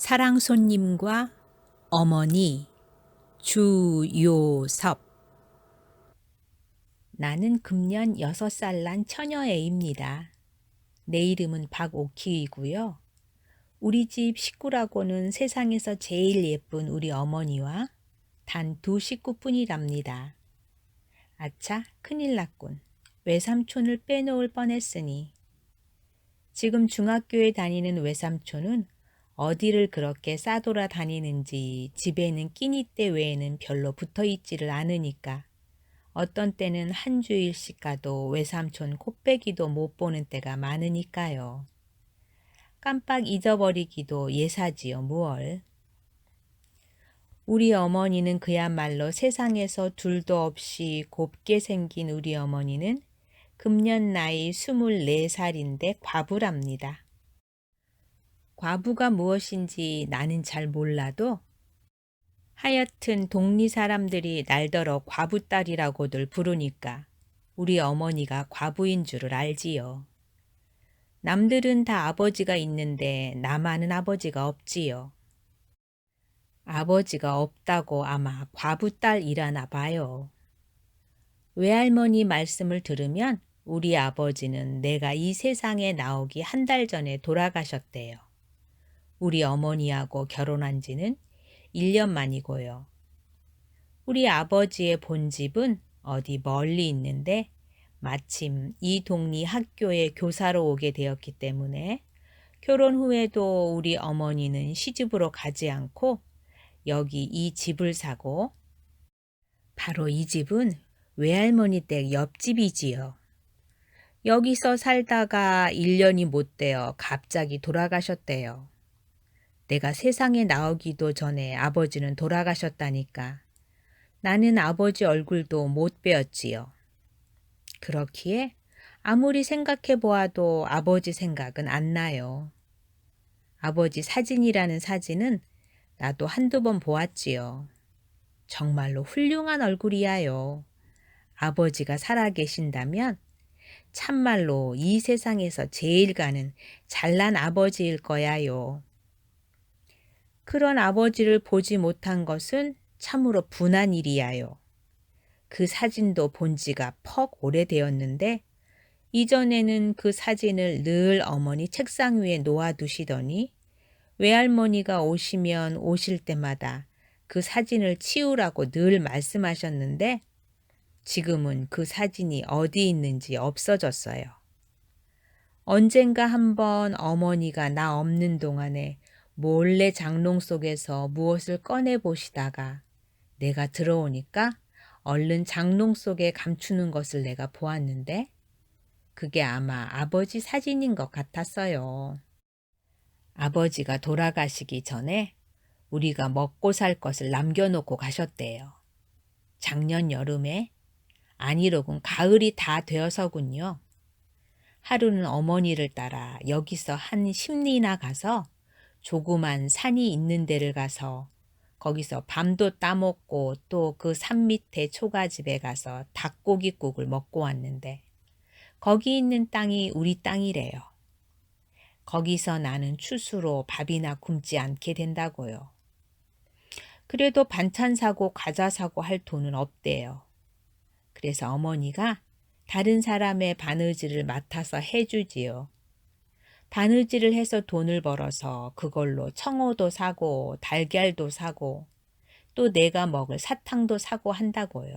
사랑 손님과 어머니 주요섭. 나는 금년 6살 난 처녀애입니다. 내 이름은 박옥희이고요. 우리 집 식구라고는 세상에서 제일 예쁜 우리 어머니와 단 2식구뿐이랍니다. 아차, 큰일 났군. 외삼촌을 빼놓을 뻔했으니. 지금 중학교에 다니는 외삼촌은 어디를 그렇게 싸돌아 다니는지 집에는 끼니때 외에는 별로 붙어있지를 않으니까 어떤 때는 한 주일씩 가도 외삼촌 코빼기도 못 보는 때가 많으니까요. 깜빡 잊어버리기도 예사지요 무얼. 우리 어머니는 그야말로 세상에서 둘도 없이 곱게 생긴 우리 어머니는 금년 나이 24살인데 과부랍니다. 과부가 무엇인지 나는 잘 몰라도 하여튼 동리 사람들이 날더러 과부딸이라고들 부르니까 우리 어머니가 과부인 줄을 알지요. 남들은 다 아버지가 있는데 나만은 아버지가 없지요. 아버지가 없다고 아마 과부딸이라나 봐요. 외할머니 말씀을 들으면 우리 아버지는 내가 이 세상에 나오기 한 달 전에 돌아가셨대요. 우리 어머니하고 결혼한 지는 1년 만이고요. 우리 아버지의 본집은 어디 멀리 있는데 마침 이 동리 학교에 교사로 오게 되었기 때문에 결혼 후에도 우리 어머니는 시집으로 가지 않고 여기 이 집을 사고, 바로 이 집은 외할머니 댁 옆집이지요. 여기서 살다가 1년이 못 되어 갑자기 돌아가셨대요. 내가 세상에 나오기도 전에 아버지는 돌아가셨다니까 나는 아버지 얼굴도 못 뵈었지요. 그렇기에 아무리 생각해 보아도 아버지 생각은 안 나요. 아버지 사진이라는 사진은 나도 한두 번 보았지요. 정말로 훌륭한 얼굴이야요. 아버지가 살아 계신다면 참말로 이 세상에서 제일 가는 잘난 아버지일 거야요. 그런 아버지를 보지 못한 것은 참으로 분한 일이야요. 그 사진도 본 지가 퍽 오래되었는데 이전에는 그 사진을 늘 어머니 책상 위에 놓아두시더니 외할머니가 오시면 오실 때마다 그 사진을 치우라고 늘 말씀하셨는데 지금은 그 사진이 어디 있는지 없어졌어요. 언젠가 한번 어머니가 나 없는 동안에 몰래 장롱 속에서 무엇을 꺼내 보시다가 내가 들어오니까 얼른 장롱 속에 감추는 것을 내가 보았는데 그게 아마 아버지 사진인 것 같았어요. 아버지가 돌아가시기 전에 우리가 먹고 살 것을 남겨놓고 가셨대요. 작년 여름에, 아니로군 가을이 다 되어서군요. 하루는 어머니를 따라 여기서 한 10리나 가서 조그만 산이 있는 데를 가서 거기서 밤도 따먹고 또 그 산 밑에 초가집에 가서 닭고기국을 먹고 왔는데 거기 있는 땅이 우리 땅이래요. 거기서 나는 추수로 밥이나 굶지 않게 된다고요. 그래도 반찬 사고 과자 사고 할 돈은 없대요. 그래서 어머니가 다른 사람의 바느질을 맡아서 해주지요. 바느질을 해서 돈을 벌어서 그걸로 청어도 사고 달걀도 사고 또 내가 먹을 사탕도 사고 한다고요.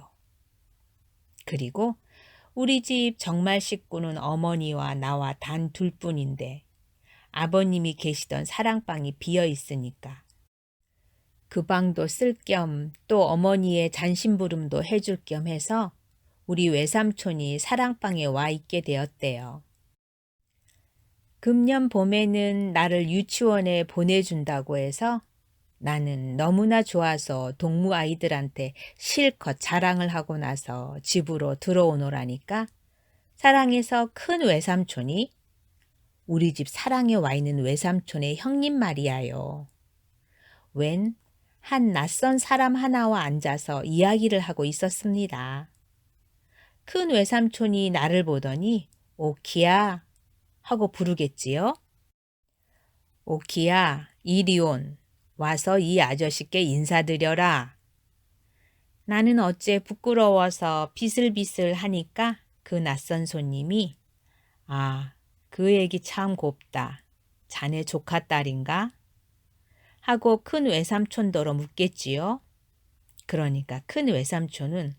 그리고 우리 집 정말 식구는 어머니와 나와 단 둘뿐인데 아버님이 계시던 사랑방이 비어 있으니까 그 방도 쓸 겸 또 어머니의 잔심부름도 해줄 겸 해서 우리 외삼촌이 사랑방에 와 있게 되었대요. 금년 봄에는 나를 유치원에 보내준다고 해서 나는 너무나 좋아서 동무 아이들한테 실컷 자랑을 하고 나서 집으로 들어오노라니까 사랑해서 큰 외삼촌이 우리 집 사랑에 와 있는 외삼촌의 형님 말이야요. 웬 한 낯선 사람 하나와 앉아서 이야기를 하고 있었습니다. 큰 외삼촌이 나를 보더니 오키야 하고 부르겠지요. 오키야, 이리 온. 와서 이 아저씨께 인사드려라. 나는 어째 부끄러워서 비슬비슬 하니까 그 낯선 손님이 아, 그 얘기 참 곱다. 자네 조카 딸인가? 하고 큰 외삼촌더러 묻겠지요. 그러니까 큰 외삼촌은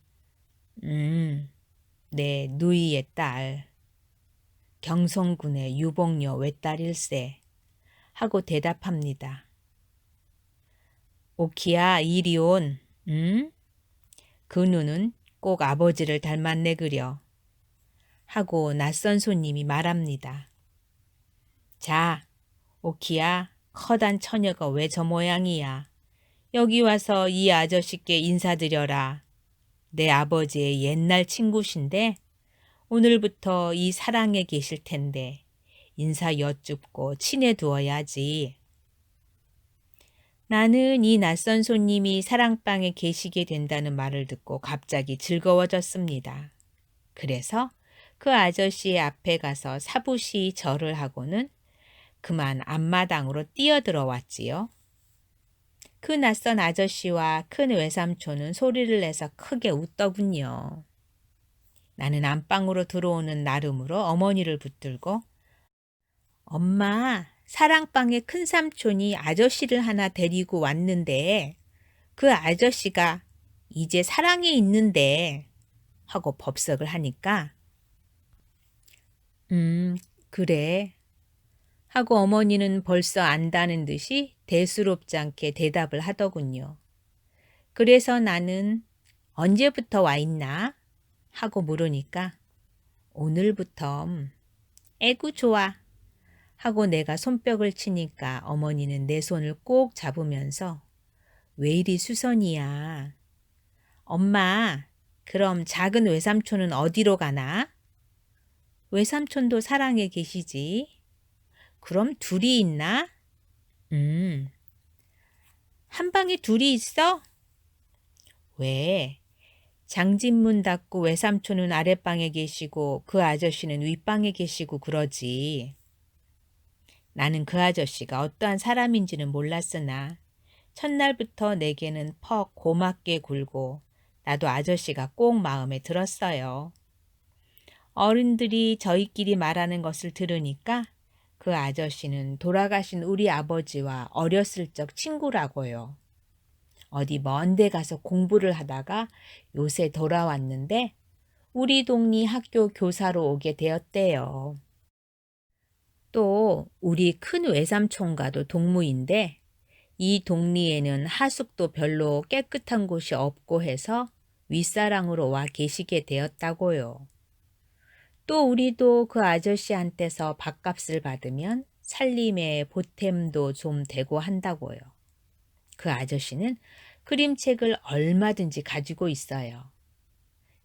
내 누이의 딸, 경성군의 유복녀 외딸일세 하고 대답합니다. 오키야 이리 온. 그 눈은 꼭 아버지를 닮았네 그려. 하고 낯선 손님이 말합니다. 자, 오키야, 커단 처녀가 왜 저 모양이야. 여기 와서 이 아저씨께 인사드려라. 내 아버지의 옛날 친구신데 오늘부터 이 사랑에 계실 텐데 인사 여쭙고 친해두어야지. 나는 이 낯선 손님이 사랑방에 계시게 된다는 말을 듣고 갑자기 즐거워졌습니다. 그래서 그 아저씨의 앞에 가서 사부시 절을 하고는 그만 앞마당으로 뛰어들어왔지요. 그 낯선 아저씨와 큰 외삼촌은 소리를 내서 크게 웃더군요. 나는 안방으로 들어오는 나름으로 어머니를 붙들고 엄마, 사랑방에 큰 삼촌이 아저씨를 하나 데리고 왔는데 그 아저씨가 이제 사랑에 있는데 하고 법석을 하니까 그래 하고 어머니는 벌써 안다는 듯이 대수롭지 않게 대답을 하더군요. 그래서 나는 언제부터 와 있나? 하고 물으니까 오늘부터 애구 좋아 하고 내가 손뼉을 치니까 어머니는 내 손을 꼭 잡으면서 왜 이리 수선이야? 엄마, 그럼 작은 외삼촌은 어디로 가나? 외삼촌도 사랑에 계시지. 그럼 둘이 있나? 한 방에 둘이 있어? 왜? 장진문 닫고 외삼촌은 아랫방에 계시고 그 아저씨는 윗방에 계시고 그러지. 나는 그 아저씨가 어떠한 사람인지는 몰랐으나 첫날부터 내게는 퍽 고맙게 굴고 나도 아저씨가 꼭 마음에 들었어요. 어른들이 저희끼리 말하는 것을 들으니까 그 아저씨는 돌아가신 우리 아버지와 어렸을 적 친구라고요. 어디 먼 데 가서 공부를 하다가 요새 돌아왔는데 우리 동리 학교 교사로 오게 되었대요. 또 우리 큰 외삼촌과도 동무인데 이 동리에는 하숙도 별로 깨끗한 곳이 없고 해서 윗사랑으로 와 계시게 되었다고요. 또 우리도 그 아저씨한테서 밥값을 받으면 살림에 보탬도 좀 되고 한다고요. 그 아저씨는 그림책을 얼마든지 가지고 있어요.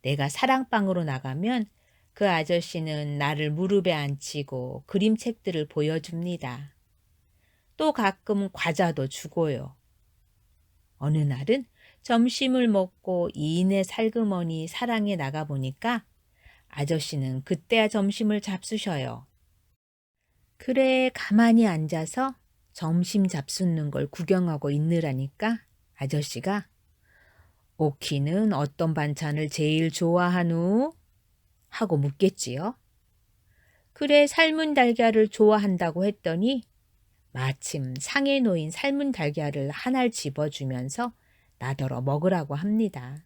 내가 사랑방으로 나가면 그 아저씨는 나를 무릎에 앉히고 그림책들을 보여줍니다. 또 가끔 과자도 주고요. 어느 날은 점심을 먹고 이인의 살그머니 사랑에 나가보니까 아저씨는 그때야 점심을 잡수셔요. 그래 가만히 앉아서 점심 잡수는 걸 구경하고 있느라니까 아저씨가 오키는 어떤 반찬을 제일 좋아하누? 하고 묻겠지요. 그래 삶은 달걀을 좋아한다고 했더니 마침 상에 놓인 삶은 달걀을 하나를 집어주면서 나더러 먹으라고 합니다.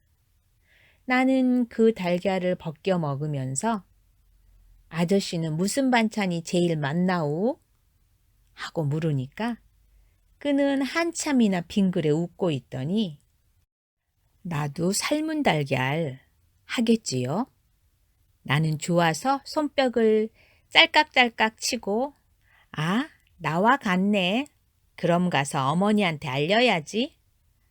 나는 그 달걀을 벗겨 먹으면서 아저씨는 무슨 반찬이 제일 맛나오? 하고 물으니까 그는 한참이나 빙그레 웃고 있더니 나도 삶은 달걀 하겠지요. 나는 좋아서 손뼉을 짤깍짤깍 치고 아, 나와 같네. 그럼 가서 어머니한테 알려야지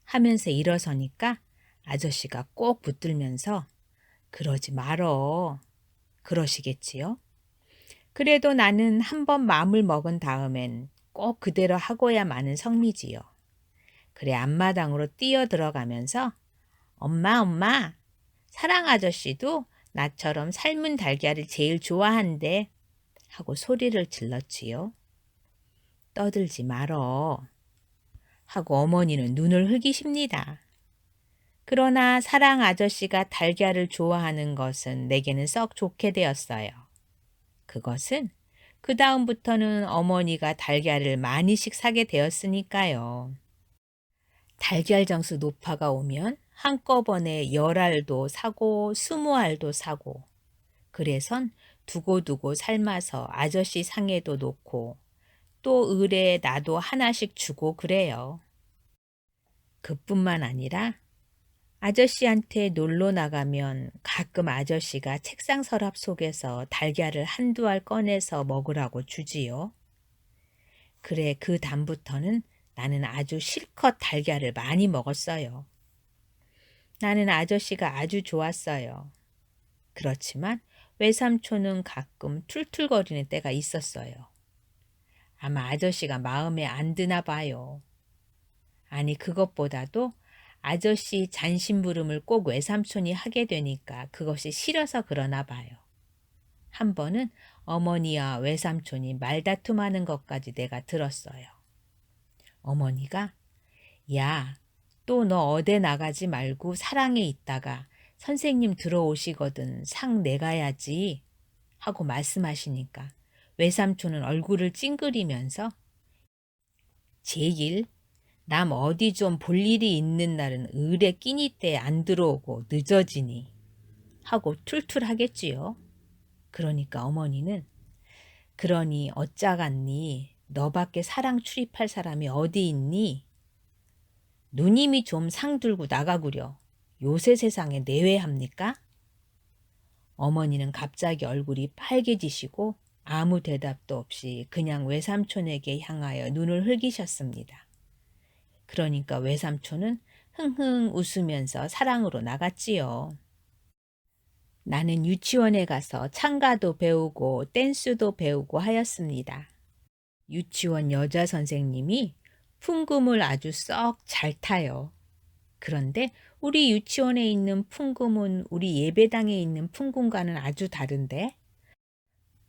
하면서 일어서니까 아저씨가 꼭 붙들면서 그러지 말어. 그러시겠지요. 그래도 나는 한번 마음을 먹은 다음엔 꼭 그대로 하고야 마는 성미지요. 그래 앞마당으로 뛰어 들어가면서 엄마, 사랑 아저씨도 나처럼 삶은 달걀을 제일 좋아한대 하고 소리를 질렀지요. 떠들지 말어. 하고 어머니는 눈을 흘기십니다. 그러나 사랑 아저씨가 달걀을 좋아하는 것은 내게는 썩 좋게 되었어요. 그것은 그 다음부터는 어머니가 달걀을 많이씩 사게 되었으니까요. 달걀 장수 노파가 오면 한꺼번에 10알도 사고 20알도 사고 그래선 두고두고 삶아서 아저씨 상에도 놓고 또 을에 나도 하나씩 주고 그래요. 그뿐만 아니라 아저씨한테 놀러 나가면 가끔 아저씨가 책상 서랍 속에서 달걀을 한두 알 꺼내서 먹으라고 주지요. 그래 그 다음부터는 나는 아주 실컷 달걀을 많이 먹었어요. 나는 아저씨가 아주 좋았어요. 그렇지만 외삼촌은 가끔 툴툴거리는 때가 있었어요. 아마 아저씨가 마음에 안 드나 봐요. 아니 그것보다도 아저씨 잔심부름을 꼭 외삼촌이 하게 되니까 그것이 싫어서 그러나 봐요. 한 번은 어머니와 외삼촌이 말다툼하는 것까지 내가 들었어요. 어머니가 야, 또 너 어디 나가지 말고 사랑에 있다가 선생님 들어오시거든 상 내가야지 하고 말씀하시니까 외삼촌은 얼굴을 찡그리면서 제일 남 어디 좀 볼 일이 있는 날은 을에 끼니 때 안 들어오고 늦어지니 하고 툴툴하겠지요. 그러니까 어머니는 그러니 어쩌겠니? 너밖에 사랑 출입할 사람이 어디 있니? 누님이 좀 상 들고 나가구려. 요새 세상에 내외합니까? 어머니는 갑자기 얼굴이 빨개지시고 아무 대답도 없이 그냥 외삼촌에게 향하여 눈을 흘기셨습니다. 그러니까 외삼촌은 흥흥 웃으면서 사랑으로 나갔지요. 나는 유치원에 가서 창가도 배우고 댄스도 배우고 하였습니다. 유치원 여자 선생님이 풍금을 아주 썩 잘 타요. 그런데 우리 유치원에 있는 풍금은 우리 예배당에 있는 풍금과는 아주 다른데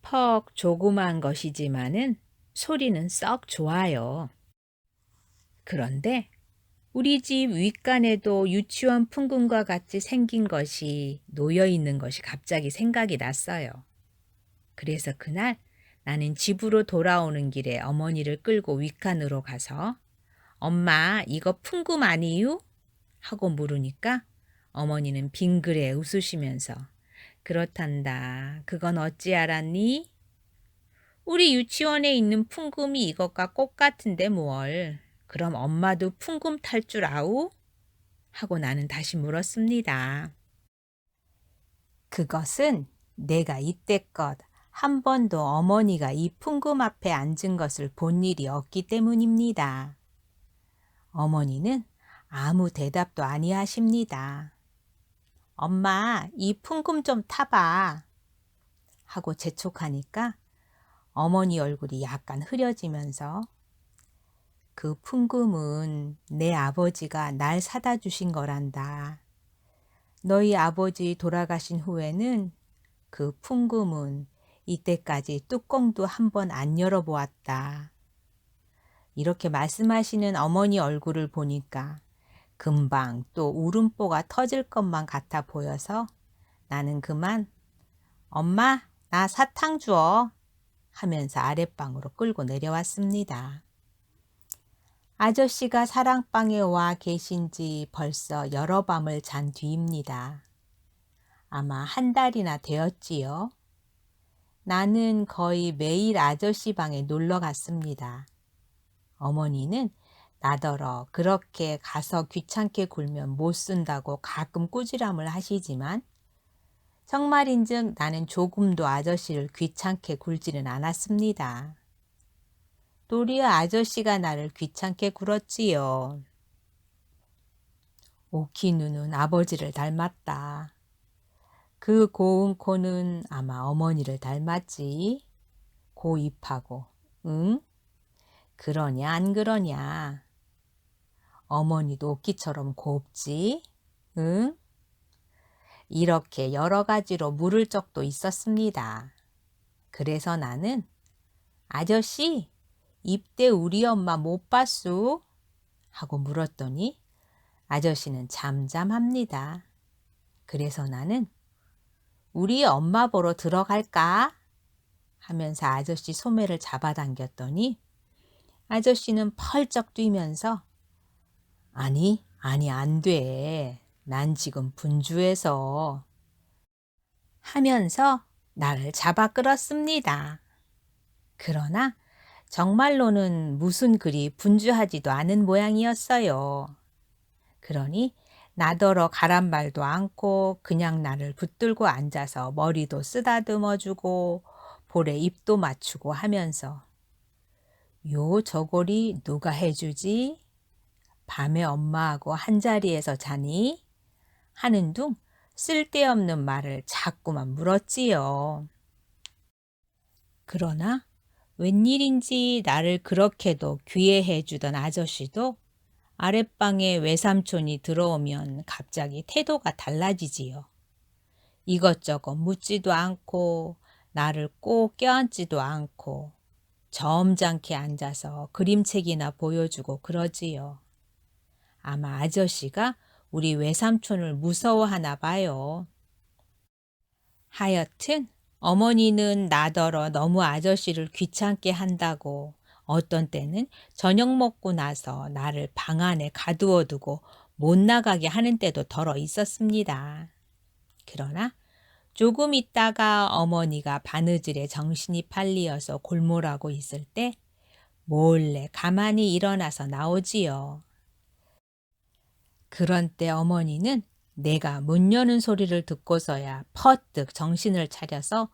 퍽 조그마한 것이지만은 소리는 썩 좋아요. 그런데 우리 집 윗간에도 유치원 풍금과 같이 생긴 것이 놓여 있는 것이 갑자기 생각이 났어요. 그래서 그날 나는 집으로 돌아오는 길에 어머니를 끌고 윗간으로 가서 엄마 이거 풍금 아니유? 하고 물으니까 어머니는 빙그레 웃으시면서 그렇단다. 그건 어찌 알았니? 우리 유치원에 있는 풍금이 이것과 똑같은데 뭘. 그럼 엄마도 풍금 탈 줄 아우? 하고 나는 다시 물었습니다. 그것은 내가 이때껏 한 번도 어머니가 이 풍금 앞에 앉은 것을 본 일이 없기 때문입니다. 어머니는 아무 대답도 아니하십니다. 엄마, 이 풍금 좀 타봐. 하고 재촉하니까 어머니 얼굴이 약간 흐려지면서 그 풍금은 내 아버지가 날 사다 주신 거란다. 너희 아버지 돌아가신 후에는 그 풍금은 이때까지 뚜껑도 한 번 안 열어보았다. 이렇게 말씀하시는 어머니 얼굴을 보니까 금방 또 울음보가 터질 것만 같아 보여서 나는 그만 엄마 나 사탕 주어 하면서 아랫방으로 끌고 내려왔습니다. 아저씨가 사랑방에 와 계신 지 벌써 여러 밤을 잔 뒤입니다. 아마 한 달이나 되었지요. 나는 거의 매일 아저씨 방에 놀러 갔습니다. 어머니는 나더러 그렇게 가서 귀찮게 굴면 못 쓴다고 가끔 꾸지람을 하시지만 정말인즉 나는 조금도 아저씨를 귀찮게 굴지는 않았습니다. 도리어 아저씨가 나를 귀찮게 굴었지요. 오키누는 아버지를 닮았다. 그 고운 코는 아마 어머니를 닮았지. 고 입하고 응? 그러냐 안 그러냐. 어머니도 오키처럼 곱지. 응? 이렇게 여러 가지로 물을 적도 있었습니다. 그래서 나는 아저씨 입대 우리 엄마 못 봤수? 하고 물었더니 아저씨는 잠잠합니다. 그래서 나는 우리 엄마 보러 들어갈까? 하면서 아저씨 소매를 잡아당겼더니 아저씨는 펄쩍 뛰면서 아니, 안 돼. 난 지금 분주해서 하면서 나를 잡아 끌었습니다. 그러나 정말로는 무슨 그리 분주하지도 않은 모양이었어요. 그러니 나더러 가란말도 않고 그냥 나를 붙들고 앉아서 머리도 쓰다듬어 주고 볼에 입도 맞추고 하면서 요 저고리 누가 해주지? 밤에 엄마하고 한자리에서 자니? 하는 둥 쓸데없는 말을 자꾸만 물었지요. 그러나 웬일인지 나를 그렇게도 귀해해 주던 아저씨도 아랫방에 외삼촌이 들어오면 갑자기 태도가 달라지지요. 이것저것 묻지도 않고 나를 꼭 껴안지도 않고 점잖게 앉아서 그림책이나 보여주고 그러지요. 아마 아저씨가 우리 외삼촌을 무서워하나 봐요. 하여튼 어머니는 나더러 너무 아저씨를 귀찮게 한다고 어떤 때는 저녁 먹고 나서 나를 방 안에 가두어 두고 못 나가게 하는 때도 덜어 있었습니다. 그러나 조금 있다가 어머니가 바느질에 정신이 팔리어서 골몰하고 있을 때 몰래 가만히 일어나서 나오지요. 그런 때 어머니는 내가 문 여는 소리를 듣고서야 퍼뜩 정신을 차려서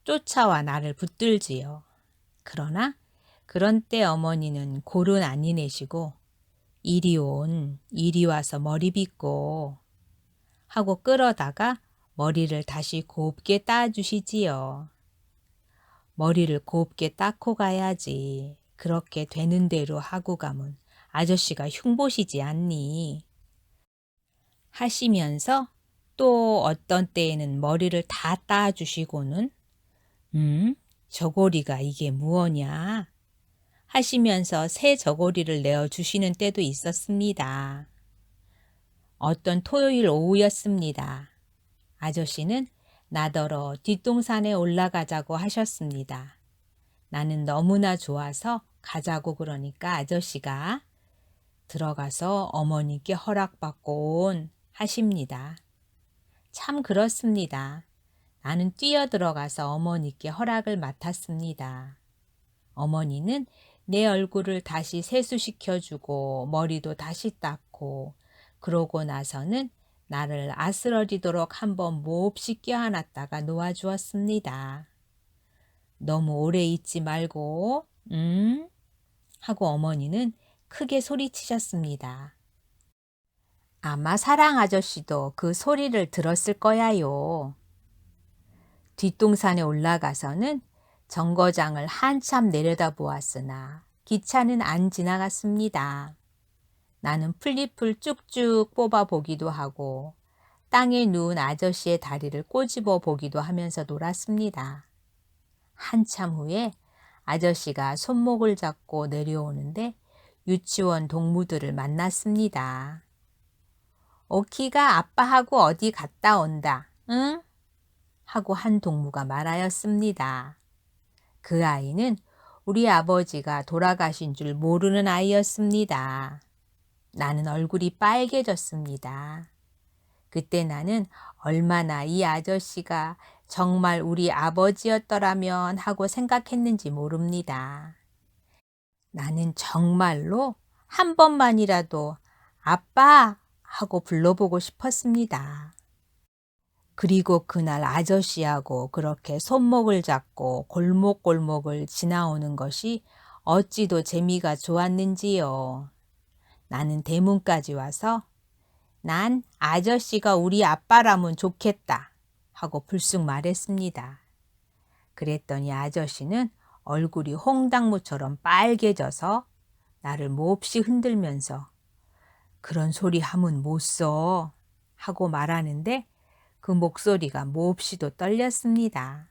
쫓아와 나를 붙들지요. 그러나 그런 때 어머니는 골은 아니내시고 이리 와서 머리 빗고 하고 끌어다가 머리를 다시 곱게 따주시지요. 머리를 곱게 닦고 가야지. 그렇게 되는 대로 하고 가면 아저씨가 흉보시지 않니? 하시면서 또 어떤 때에는 머리를 다 따주시고는 저고리가 이게 무엇냐? 하시면서 새 저고리를 내어주시는 때도 있었습니다. 어떤 토요일 오후였습니다. 아저씨는 나더러 뒷동산에 올라가자고 하셨습니다. 나는 너무나 좋아서 가자고 그러니까 아저씨가 들어가서 어머니께 허락받고 온 하십니다. 참 그렇습니다. 나는 뛰어들어가서 어머니께 허락을 맡았습니다. 어머니는 내 얼굴을 다시 세수시켜주고 머리도 다시 닦고 그러고 나서는 나를 아스러리도록 한번 몹시 껴안았다가 놓아주었습니다. 너무 오래 있지 말고 하고 어머니는 크게 소리치셨습니다. 아마 사랑 아저씨도 그 소리를 들었을 거야요. 뒷동산에 올라가서는 정거장을 한참 내려다보았으나 기차는 안 지나갔습니다. 나는 풀잎을 쭉쭉 뽑아 보기도 하고 땅에 누운 아저씨의 다리를 꼬집어 보기도 하면서 놀았습니다. 한참 후에 아저씨가 손목을 잡고 내려오는데 유치원 동무들을 만났습니다. 오키가 아빠하고 어디 갔다 온다, 응? 하고 한 동무가 말하였습니다. 그 아이는 우리 아버지가 돌아가신 줄 모르는 아이였습니다. 나는 얼굴이 빨개졌습니다. 그때 나는 얼마나 이 아저씨가 정말 우리 아버지였더라면 하고 생각했는지 모릅니다. 나는 정말로 한 번만이라도 아빠 하고 불러보고 싶었습니다. 그리고 그날 아저씨하고 그렇게 손목을 잡고 골목골목을 지나오는 것이 어찌도 재미가 좋았는지요. 나는 대문까지 와서 난 아저씨가 우리 아빠라면 좋겠다 하고 불쑥 말했습니다. 그랬더니 아저씨는 얼굴이 홍당무처럼 빨개져서 나를 몹시 흔들면서 그런 소리 하면 못 써 하고 말하는데 그 목소리가 몹시도 떨렸습니다.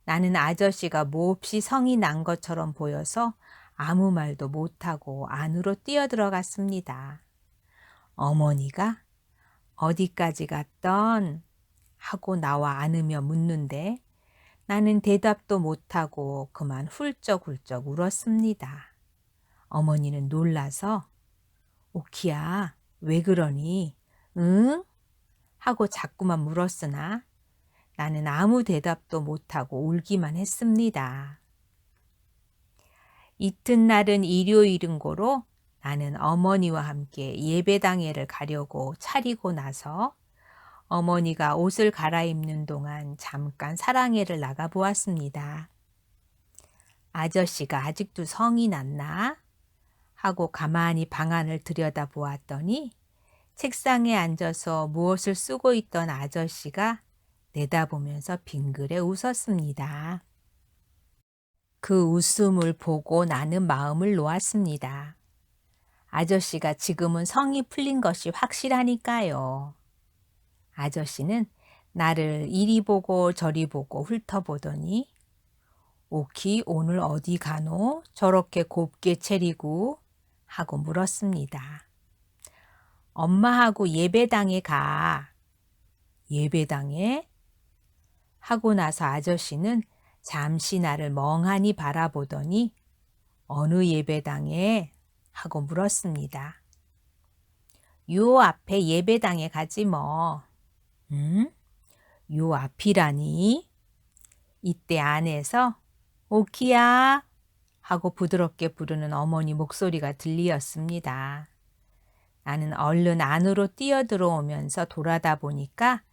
나는 아저씨가 몹시 성이 난 것처럼 보여서 아무 말도 못하고 안으로 뛰어들어갔습니다. 어머니가 어디까지 갔던? 하고 나와 안으며 묻는데 나는 대답도 못하고 그만 훌쩍훌쩍 울었습니다. 어머니는 놀라서 오키야, 왜 그러니? 응? 하고 자꾸만 물었으나 나는 아무 대답도 못하고 울기만 했습니다. 이튿날은 일요일인 고로 나는 어머니와 함께 예배당에를 가려고 차리고 나서 어머니가 옷을 갈아입는 동안 잠깐 사랑회를 나가보았습니다. 아저씨가 아직도 성이 났나? 하고 가만히 방 안을 들여다보았더니 책상에 앉아서 무엇을 쓰고 있던 아저씨가 내다보면서 빙그레 웃었습니다. 그 웃음을 보고 나는 마음을 놓았습니다. 아저씨가 지금은 성이 풀린 것이 확실하니까요. 아저씨는 나를 이리 보고 저리 보고 훑어보더니 오키 오늘 어디 가노? 저렇게 곱게 차리고 하고 물었습니다. 엄마하고 예배당에 가. 예배당에? 하고 나서 아저씨는 잠시 나를 멍하니 바라보더니 어느 예배당에? 하고 물었습니다. 요 앞에 예배당에 가지 뭐. 응? 요 앞이라니? 이때 안에서 오키야 하고 부드럽게 부르는 어머니 목소리가 들리었습니다. 나는 얼른 안으로 뛰어들어오면서 돌아다 보니까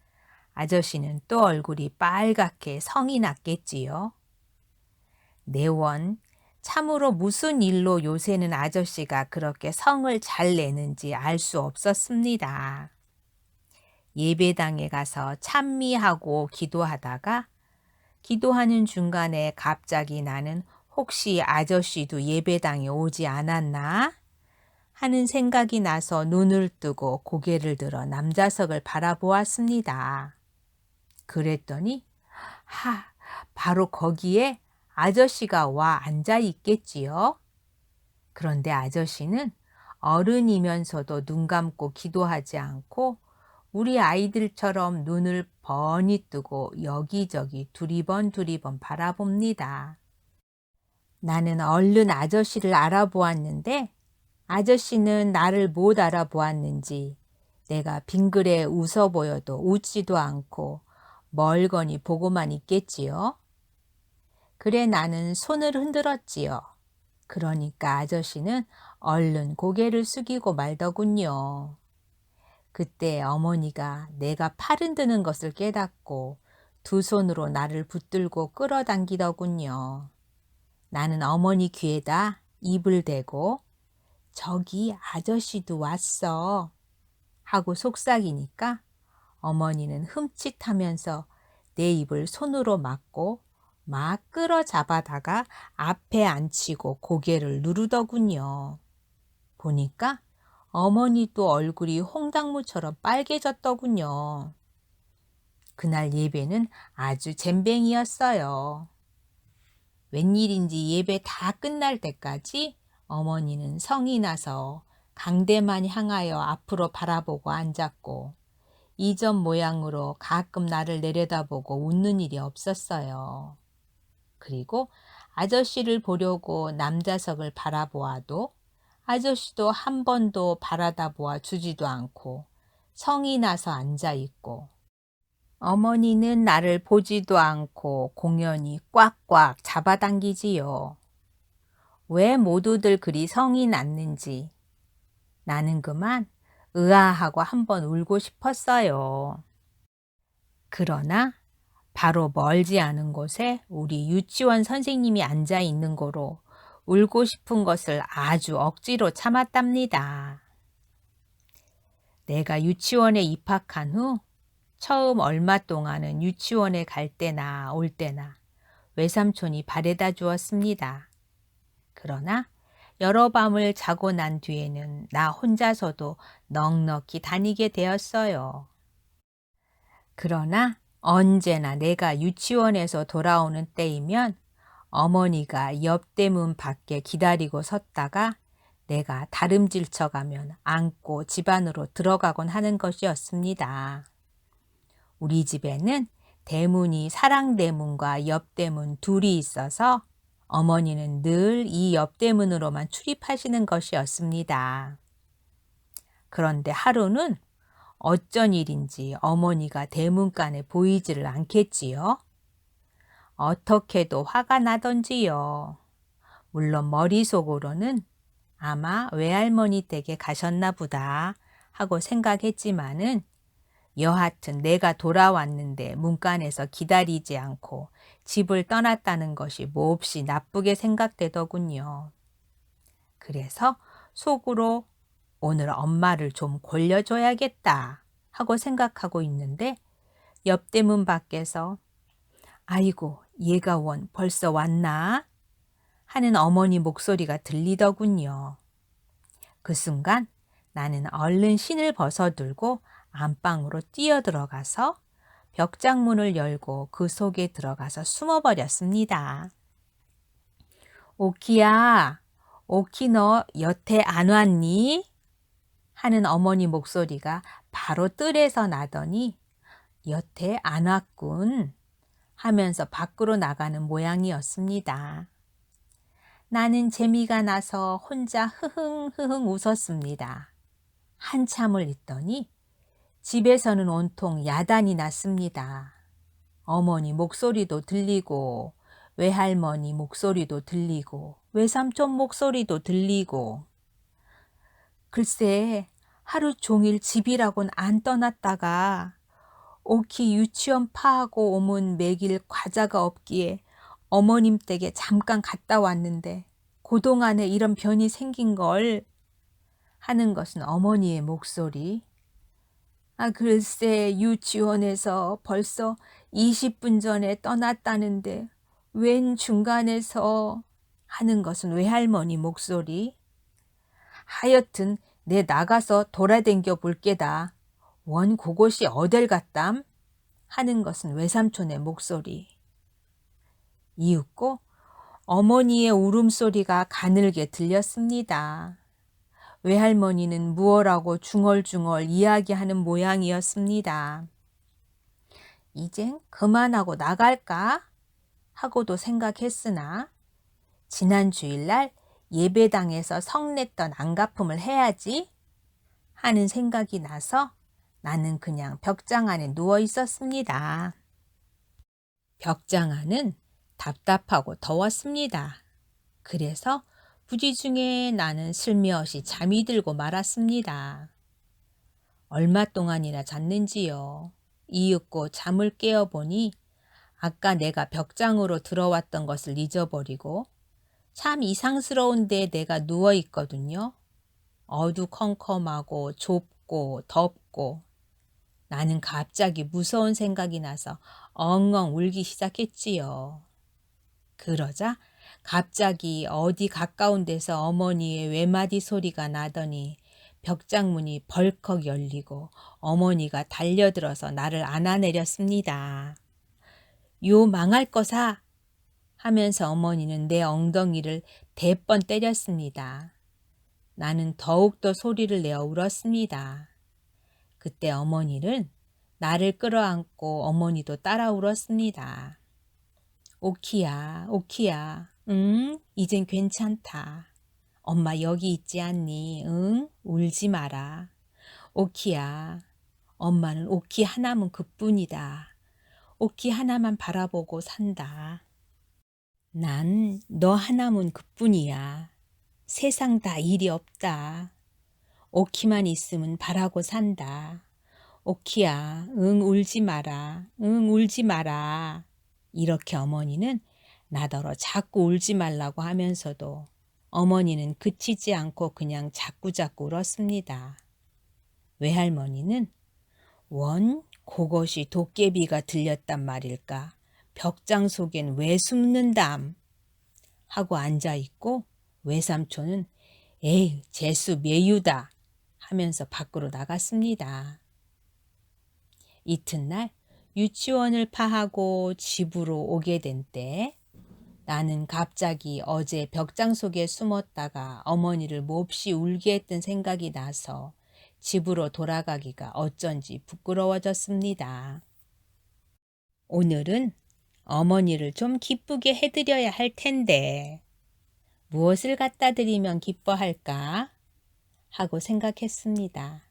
아저씨는 또 얼굴이 빨갛게 성이 났겠지요. 내원, 참으로 무슨 일로 요새는 아저씨가 그렇게 성을 잘 내는지 알 수 없었습니다. 예배당에 가서 찬미하고 기도하다가 기도하는 중간에 갑자기 나는 혹시 아저씨도 예배당에 오지 않았나? 하는 생각이 나서 눈을 뜨고 고개를 들어 남좌석을 바라보았습니다. 그랬더니 바로 거기에 아저씨가 와 앉아 있겠지요. 그런데 아저씨는 어른이면서도 눈 감고 기도하지 않고 우리 아이들처럼 눈을 번히 뜨고 여기저기 두리번 바라봅니다. 나는 얼른 아저씨를 알아보았는데 아저씨는 나를 못 알아보았는지 내가 빙그레 웃어 보여도 웃지도 않고 멀거니 보고만 있겠지요. 그래 나는 손을 흔들었지요. 그러니까 아저씨는 얼른 고개를 숙이고 말더군요. 그때 어머니가 내가 팔 흔드는 것을 깨닫고 두 손으로 나를 붙들고 끌어당기더군요. 나는 어머니 귀에다 입을 대고 저기 아저씨도 왔어 하고 속삭이니까 어머니는 흠칫하면서 내 입을 손으로 막고 막 끌어잡아다가 앞에 앉히고 고개를 누르더군요. 보니까 어머니도 얼굴이 홍당무처럼 빨개졌더군요. 그날 예배는 아주 젬뱅이었어요. 웬일인지 예배 다 끝날 때까지 어머니는 성이 나서 강대만 향하여 앞으로 바라보고 앉았고 이전 모양으로 가끔 나를 내려다보고 웃는 일이 없었어요. 그리고 아저씨를 보려고 남좌석을 바라보아도 아저씨도 한 번도 바라다 보아 주지도 않고 성이 나서 앉아있고 어머니는 나를 보지도 않고 공연히 꽉꽉 잡아당기지요. 왜 모두들 그리 성이 났는지 나는 그만 으아하고 한번 울고 싶었어요. 그러나 바로 멀지 않은 곳에 우리 유치원 선생님이 앉아 있는 거로 울고 싶은 것을 아주 억지로 참았답니다. 내가 유치원에 입학한 후 처음 얼마 동안은 유치원에 갈 때나 올 때나 외삼촌이 바래다 주었습니다. 그러나 여러 밤을 자고 난 뒤에는 나 혼자서도 넉넉히 다니게 되었어요. 그러나 언제나 내가 유치원에서 돌아오는 때이면 어머니가 옆대문 밖에 기다리고 섰다가 내가 다름질 쳐가면 안고 집 안으로 들어가곤 하는 것이었습니다. 우리 집에는 대문이 사랑대문과 옆대문 둘이 있어서 어머니는 늘 이 옆대문으로만 출입하시는 것이었습니다. 그런데 하루는 어쩐 일인지 어머니가 대문간에 보이지를 않겠지요. 어떻게도 화가 나던지요. 물론 머릿속으로는 아마 외할머니 댁에 가셨나 보다 하고 생각했지만은 여하튼 내가 돌아왔는데 문간에서 기다리지 않고 집을 떠났다는 것이 몹시 나쁘게 생각되더군요. 그래서 속으로 오늘 엄마를 좀 골려줘야겠다 하고 생각하고 있는데 옆대문 밖에서 아이고 얘가 원 벌써 왔나? 하는 어머니 목소리가 들리더군요. 그 순간 나는 얼른 신을 벗어들고 안방으로 뛰어들어가서 벽장문을 열고 그 속에 들어가서 숨어버렸습니다. 오키야, 오키 너 여태 안 왔니? 하는 어머니 목소리가 바로 뜰에서 나더니 여태 안 왔군 하면서 밖으로 나가는 모양이었습니다. 나는 재미가 나서 혼자 흐흥흐흥 웃었습니다. 한참을 있더니 집에서는 온통 야단이 났습니다. 어머니 목소리도 들리고 외할머니 목소리도 들리고 외삼촌 목소리도 들리고 글쎄 하루 종일 집이라곤 안 떠났다가 오키 유치원 파하고 오면 먹일 과자가 없기에 어머님 댁에 잠깐 갔다 왔는데 그동안에 이런 변이 생긴 걸 하는 것은 어머니의 목소리. 글쎄 유치원에서 벌써 20분 전에 떠났다는데 웬 중간에서 하는 것은 외할머니 목소리. 하여튼 내 나가서 돌아댕겨 볼게다. 원 그곳이 어딜 갔담? 하는 것은 외삼촌의 목소리. 이윽고 어머니의 울음소리가 가늘게 들렸습니다. 외할머니는 무엇라고 중얼중얼 이야기하는 모양이었습니다. 이젠 그만하고 나갈까? 하고도 생각했으나 지난 주일날 예배당에서 성냈던 안가품을 해야지 하는 생각이 나서 나는 그냥 벽장 안에 누워 있었습니다. 벽장 안은 답답하고 더웠습니다. 그래서 부지중에 나는 슬며시 잠이 들고 말았습니다. 얼마 동안이나 잤는지요. 이윽고 잠을 깨어보니 아까 내가 벽장으로 들어왔던 것을 잊어버리고 참 이상스러운 데에 내가 누워 있거든요. 어두컴컴하고 좁고 덥고 나는 갑자기 무서운 생각이 나서 엉엉 울기 시작했지요. 그러자 갑자기 어디 가까운 데서 어머니의 외마디 소리가 나더니 벽장문이 벌컥 열리고 어머니가 달려들어서 나를 안아내렸습니다. 요 망할 거사 하면서 어머니는 내 엉덩이를 대번 때렸습니다. 나는 더욱더 소리를 내어 울었습니다. 그때 어머니는 나를 끌어안고 어머니도 따라 울었습니다. 오키야, 오키야, 응? 이젠 괜찮다. 엄마 여기 있지 않니? 응? 울지 마라. 오키야, 엄마는 오키 하나면 그뿐이다. 오키 하나만 바라보고 산다. 난 너 하나면 그뿐이야. 세상 다 일이 없다. 오키만 있으면 바라고 산다. 오키야, 응 울지 마라. 응 울지 마라. 이렇게 어머니는 나더러 자꾸 울지 말라고 하면서도 어머니는 그치지 않고 그냥 자꾸자꾸 울었습니다. 외할머니는 원 그것이 도깨비가 들렸단 말일까? 벽장 속엔 왜 숨는담? 하고 앉아있고 외삼촌은 에이 재수 매유다 하면서 밖으로 나갔습니다. 이튿날 유치원을 파하고 집으로 오게 된 때 나는 갑자기 어제 벽장 속에 숨었다가 어머니를 몹시 울게 했던 생각이 나서 집으로 돌아가기가 어쩐지 부끄러워졌습니다. 오늘은 어머니를 좀 기쁘게 해드려야 할 텐데 무엇을 갖다 드리면 기뻐할까 하고 생각했습니다.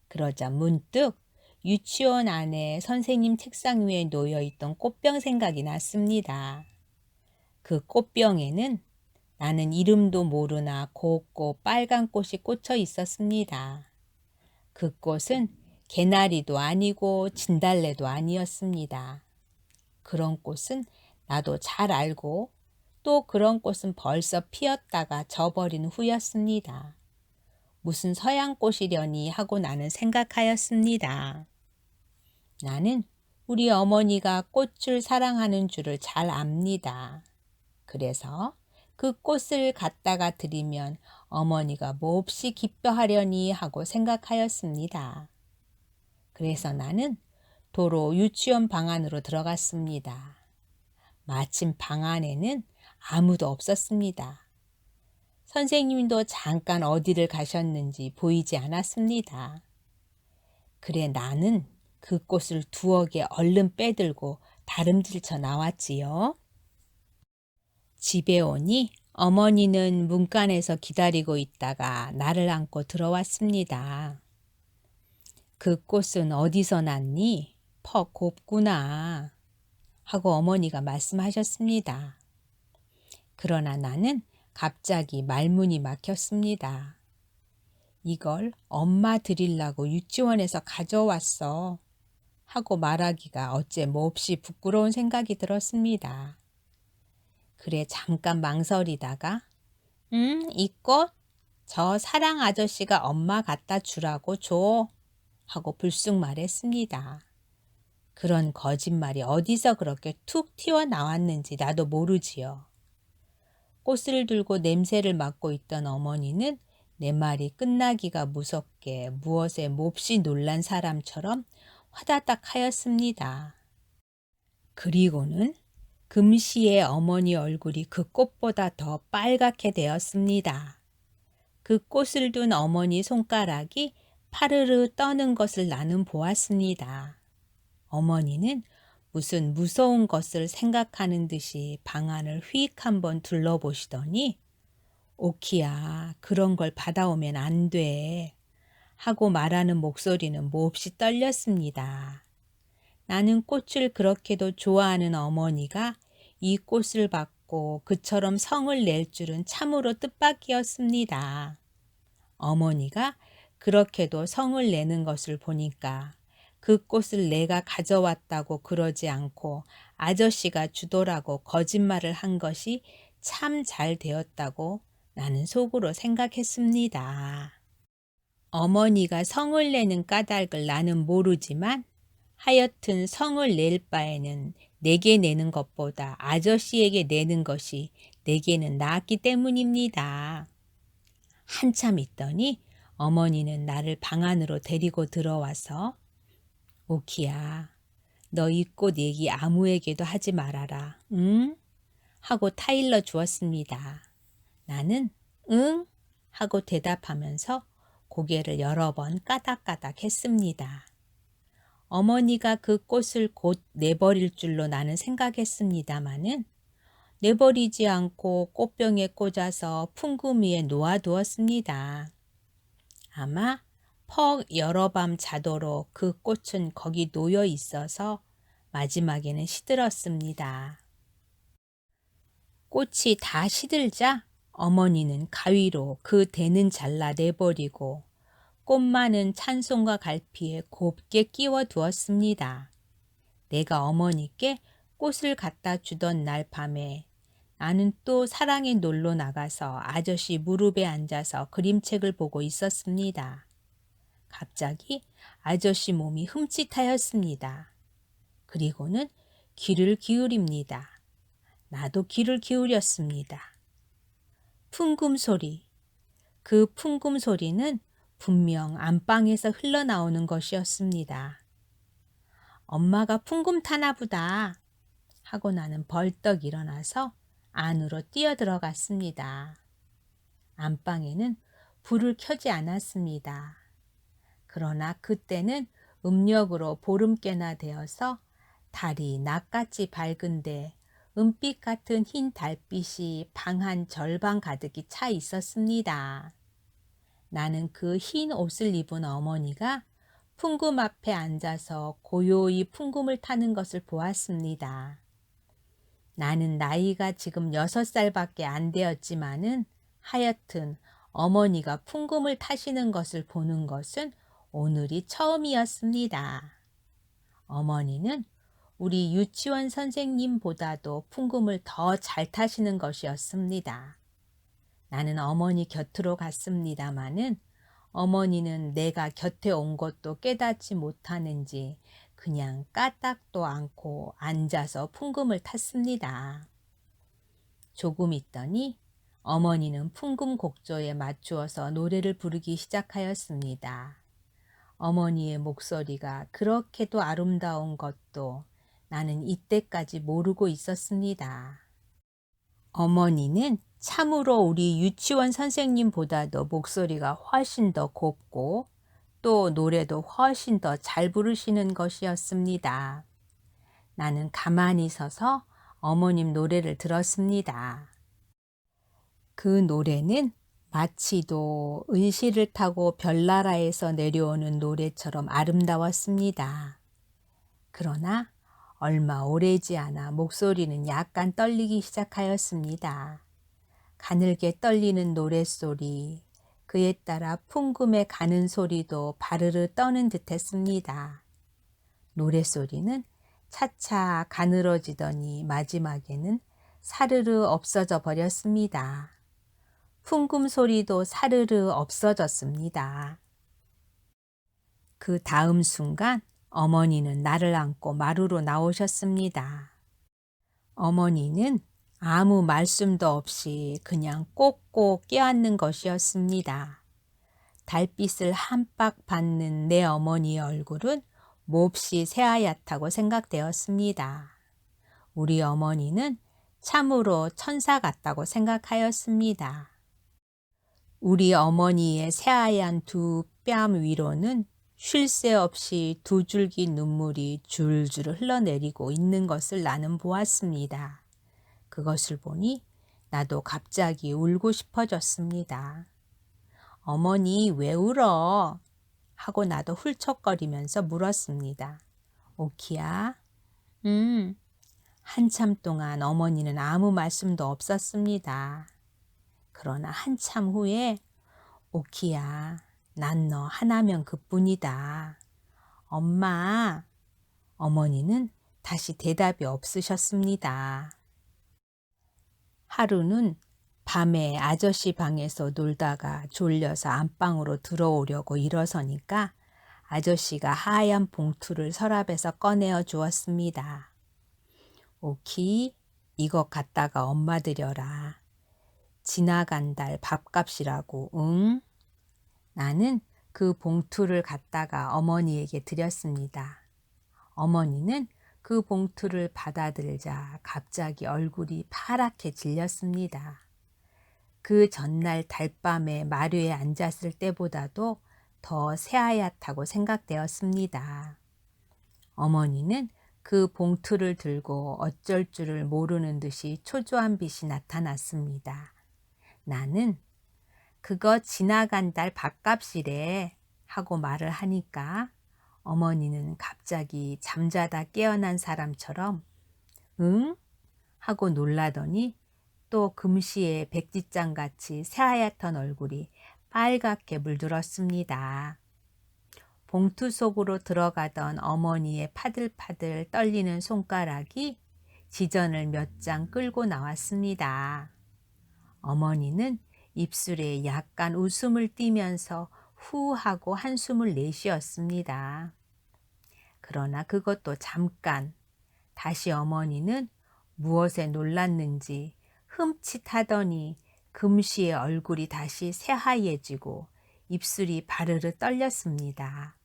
그러자 문득 유치원 안에 선생님 책상 위에 놓여있던 꽃병 생각이 났습니다. 그 꽃병에는 나는 이름도 모르나 곱고 빨간 꽃이 꽂혀 있었습니다. 그 꽃은 개나리도 아니고 진달래도 아니었습니다. 그런 꽃은 나도 잘 알고 또 그런 꽃은 벌써 피었다가 져버린 후였습니다. 무슨 서양꽃이려니 하고 나는 생각하였습니다. 나는 우리 어머니가 꽃을 사랑하는 줄을 잘 압니다. 그래서 그 꽃을 갖다가 드리면 어머니가 몹시 기뻐하려니 하고 생각하였습니다. 그래서 나는 도로 유치원 방 안으로 들어갔습니다. 마침 방 안에는 아무도 없었습니다. 선생님도 잠깐 어디를 가셨는지 보이지 않았습니다. 그래 나는 그 꽃을 두억에 얼른 빼들고 다름질쳐 나왔지요. 집에 오니 어머니는 문간에서 기다리고 있다가 나를 안고 들어왔습니다. 그 꽃은 어디서 났니? 퍽 곱구나 하고 어머니가 말씀하셨습니다. 그러나 나는 갑자기 말문이 막혔습니다. 이걸 엄마 드리려고 유치원에서 가져왔어 하고 말하기가 어째 몹시 부끄러운 생각이 들었습니다. 그래 잠깐 망설이다가 이 꽃? 저 사랑 아저씨가 엄마 갖다 주라고 줘 하고 불쑥 말했습니다. 그런 거짓말이 어디서 그렇게 툭 튀어나왔는지 나도 모르지요. 꽃을 들고 냄새를 맡고 있던 어머니는 내 말이 끝나기가 무섭게 무엇에 몹시 놀란 사람처럼 화다닥 하였습니다. 그리고는 금시에 어머니 얼굴이 그 꽃보다 더 빨갛게 되었습니다. 그 꽃을 둔 어머니 손가락이 파르르 떠는 것을 나는 보았습니다. 어머니는 무슨 무서운 것을 생각하는 듯이 방 안을 휙 한번 둘러보시더니 오키야 그런 걸 받아오면 안 돼 하고 말하는 목소리는 몹시 떨렸습니다. 나는 꽃을 그렇게도 좋아하는 어머니가 이 꽃을 받고 그처럼 성을 낼 줄은 참으로 뜻밖이었습니다. 어머니가 그렇게도 성을 내는 것을 보니까 그 꽃을 내가 가져왔다고 그러지 않고 아저씨가 주더라고 거짓말을 한 것이 참 잘 되었다고 나는 속으로 생각했습니다. 어머니가 성을 내는 까닭을 나는 모르지만 하여튼 성을 낼 바에는 내게 내는 것보다 아저씨에게 내는 것이 내게는 낫기 때문입니다. 한참 있더니 어머니는 나를 방 안으로 데리고 들어와서 오키야, 너 이 꽃 얘기 아무에게도 하지 말아라. 응? 하고 타일러 주었습니다. 나는 응? 하고 대답하면서 고개를 여러 번 까닥까닥 했습니다. 어머니가 그 꽃을 곧 내버릴 줄로 나는 생각했습니다마는 내버리지 않고 꽃병에 꽂아서 풍금 위에 놓아두었습니다. 아마 퍽 여러 밤 자도록 그 꽃은 거기 놓여 있어서 마지막에는 시들었습니다. 꽃이 다 시들자 어머니는 가위로 그 대는 잘라 내버리고 꽃 많은 찬송과 갈피에 곱게 끼워 두었습니다. 내가 어머니께 꽃을 갖다 주던 날 밤에 나는 또 사랑에 놀러 나가서 아저씨 무릎에 앉아서 그림책을 보고 있었습니다. 갑자기 아저씨 몸이 흠칫하였습니다. 그리고는 귀를 기울입니다. 나도 귀를 기울였습니다. 풍금 소리. 그 풍금 소리는 분명 안방에서 흘러나오는 것이었습니다. 엄마가 풍금 타나 보다 하고 나는 벌떡 일어나서 안으로 뛰어들어갔습니다. 안방에는 불을 켜지 않았습니다. 그러나 그때는 음력으로 보름께나 되어서 달이 낮같이 밝은데 은빛 같은 흰 달빛이 방 한 절반 가득히 차 있었습니다. 나는 그 흰 옷을 입은 어머니가 풍금 앞에 앉아서 고요히 풍금을 타는 것을 보았습니다. 나는 나이가 지금 6살밖에 안 되었지만은 하여튼 어머니가 풍금을 타시는 것을 보는 것은 오늘이 처음이었습니다. 어머니는 우리 유치원 선생님보다도 풍금을 더 잘 타시는 것이었습니다. 나는 어머니 곁으로 갔습니다마는 어머니는 내가 곁에 온 것도 깨닫지 못하는지 그냥 까딱도 않고 앉아서 풍금을 탔습니다. 조금 있더니 어머니는 풍금 곡조에 맞추어서 노래를 부르기 시작하였습니다. 어머니의 목소리가 그렇게도 아름다운 것도 나는 이때까지 모르고 있었습니다. 어머니는 참으로 우리 유치원 선생님보다도 목소리가 훨씬 더 곱고 또 노래도 훨씬 더 잘 부르시는 것이었습니다. 나는 가만히 서서 어머님 노래를 들었습니다. 그 노래는 마치도 은실을 타고 별나라에서 내려오는 노래처럼 아름다웠습니다. 그러나 얼마 오래지 않아 목소리는 약간 떨리기 시작하였습니다. 가늘게 떨리는 노랫소리, 그에 따라 풍금에 가는 소리도 바르르 떠는 듯했습니다. 노랫소리는 차차 가늘어지더니 마지막에는 사르르 없어져 버렸습니다. 풍금 소리도 사르르 없어졌습니다. 그 다음 순간 어머니는 나를 안고 마루로 나오셨습니다. 어머니는 아무 말씀도 없이 그냥 꼭꼭 껴안는 것이었습니다. 달빛을 한박 받는 내 어머니의 얼굴은 몹시 새하얗다고 생각되었습니다. 우리 어머니는 참으로 천사 같다고 생각하였습니다. 우리 어머니의 새하얀 두 뺨 위로는 쉴 새 없이 두 줄기 눈물이 줄줄 흘러내리고 있는 것을 나는 보았습니다. 그것을 보니 나도 갑자기 울고 싶어졌습니다. 어머니 왜 울어? 하고 나도 훌쩍거리면서 물었습니다. 오키야? 한참 동안 어머니는 아무 말씀도 없었습니다. 그러나 한참 후에 오키야, 난 너 하나면 그뿐이다. 엄마, 어머니는 다시 대답이 없으셨습니다. 하루는 밤에 아저씨 방에서 놀다가 졸려서 안방으로 들어오려고 일어서니까 아저씨가 하얀 봉투를 서랍에서 꺼내어 주었습니다. 오키, 이거 갖다가 엄마 드려라. 지나간 달 밥값이라고, 응? 나는 그 봉투를 갖다가 어머니에게 드렸습니다. 어머니는 그 봉투를 받아들자 갑자기 얼굴이 파랗게 질렸습니다. 그 전날 달밤에 마루에 앉았을 때보다도 더 새하얗다고 생각되었습니다. 어머니는 그 봉투를 들고 어쩔 줄을 모르는 듯이 초조한 빛이 나타났습니다. 나는 그거 지나간 달 밥값이래 하고 말을 하니까 어머니는 갑자기 잠자다 깨어난 사람처럼 응? 하고 놀라더니 또 금시에 백지장같이 새하얗던 얼굴이 빨갛게 물들었습니다. 봉투 속으로 들어가던 어머니의 파들파들 떨리는 손가락이 지전을 몇 장 끌고 나왔습니다. 어머니는 입술에 약간 웃음을 띠면서 후 하고 한숨을 내쉬었습니다. 그러나 그것도 잠깐. 다시 어머니는 무엇에 놀랐는지 흠칫하더니 금시에 얼굴이 다시 새하얘지고 입술이 바르르 떨렸습니다.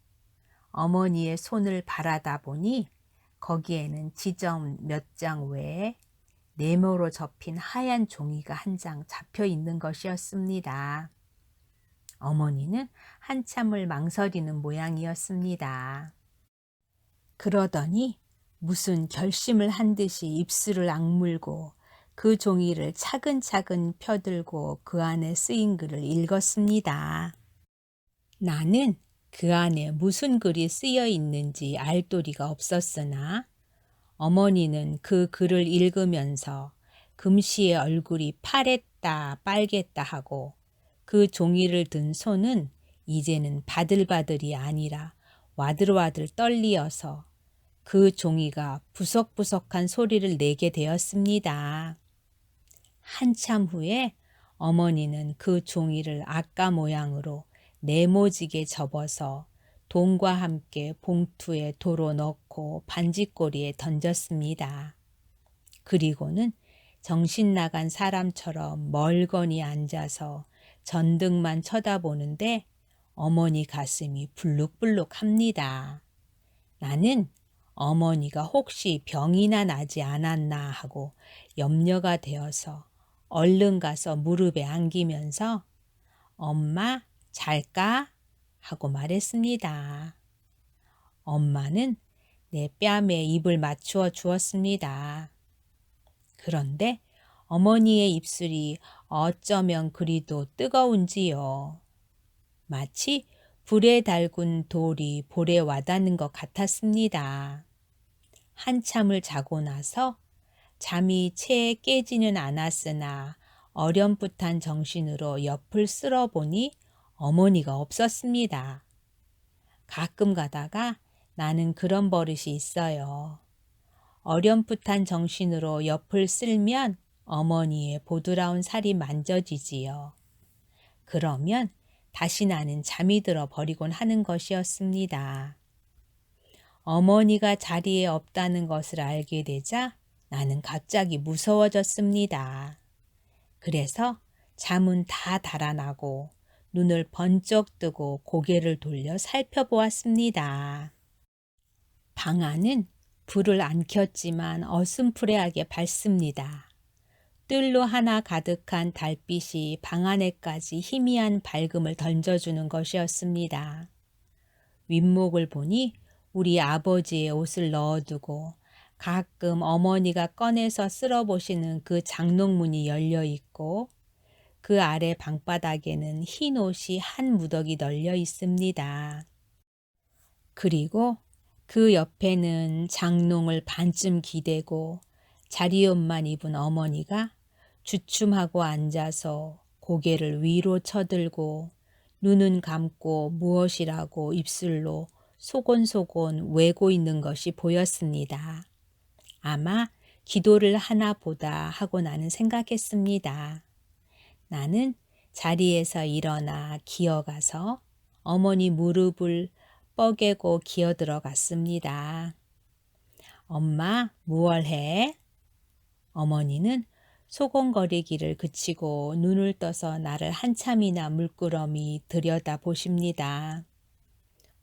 어머니의 손을 바라다 보니 거기에는 지점 몇 장 외에 네모로 접힌 하얀 종이가 한 장 잡혀 있는 것이었습니다. 어머니는 한참을 망설이는 모양이었습니다. 그러더니 무슨 결심을 한 듯이 입술을 악물고 그 종이를 차근차근 펴들고 그 안에 쓰인 글을 읽었습니다. 나는 그 안에 무슨 글이 쓰여 있는지 알 도리가 없었으나 어머니는 그 글을 읽으면서 금시의 얼굴이 파랬다 빨갰다 하고 그 종이를 든 손은 이제는 바들바들이 아니라 와들와들 떨리어서 그 종이가 부석부석한 소리를 내게 되었습니다. 한참 후에 어머니는 그 종이를 아까 모양으로 네모지게 접어서 돈과 함께 봉투에 도로 넣고 반지꼬리에 던졌습니다. 그리고는 정신 나간 사람처럼 멀거니 앉아서 전등만 쳐다보는데 어머니 가슴이 불룩불룩합니다. 나는 어머니가 혹시 병이나 나지 않았나 하고 염려가 되어서 얼른 가서 무릎에 안기면서 엄마 잘까? 하고 말했습니다. 엄마는 내 뺨에 입을 맞추어 주었습니다. 그런데 어머니의 입술이 어쩌면 그리도 뜨거운지요. 마치 불에 달군 돌이 볼에 와닿는 것 같았습니다. 한참을 자고 나서 잠이 채 깨지는 않았으나 어렴풋한 정신으로 옆을 쓸어보니 어머니가 없었습니다. 가끔 가다가 나는 그런 버릇이 있어요. 어렴풋한 정신으로 옆을 쓸면 어머니의 보드라운 살이 만져지지요. 그러면 다시 나는 잠이 들어 버리곤 하는 것이었습니다. 어머니가 자리에 없다는 것을 알게 되자 나는 갑자기 무서워졌습니다. 그래서 잠은 다 달아나고 눈을 번쩍 뜨고 고개를 돌려 살펴보았습니다. 방 안은 불을 안 켰지만 어슴푸레하게 밝습니다. 뜰로 하나 가득한 달빛이 방 안에까지 희미한 밝음을 던져주는 것이었습니다. 윗목을 보니 우리 아버지의 옷을 넣어두고 가끔 어머니가 꺼내서 쓸어보시는 그 장롱문이 열려 있고 그 아래 방바닥에는 흰 옷이 한 무더기 널려 있습니다. 그리고 그 옆에는 장롱을 반쯤 기대고 자리옷만 입은 어머니가 주춤하고 앉아서 고개를 위로 쳐들고 눈은 감고 무엇이라고 입술로 소곤소곤 외고 있는 것이 보였습니다. 아마 기도를 하나 보다 하고 나는 생각했습니다. 나는 자리에서 일어나 기어가서 어머니 무릎을 뻐개고 기어 들어갔습니다. 엄마, 무얼 해? 어머니는 소곤거리기를 그치고 눈을 떠서 나를 한참이나 물끄러미 들여다보십니다.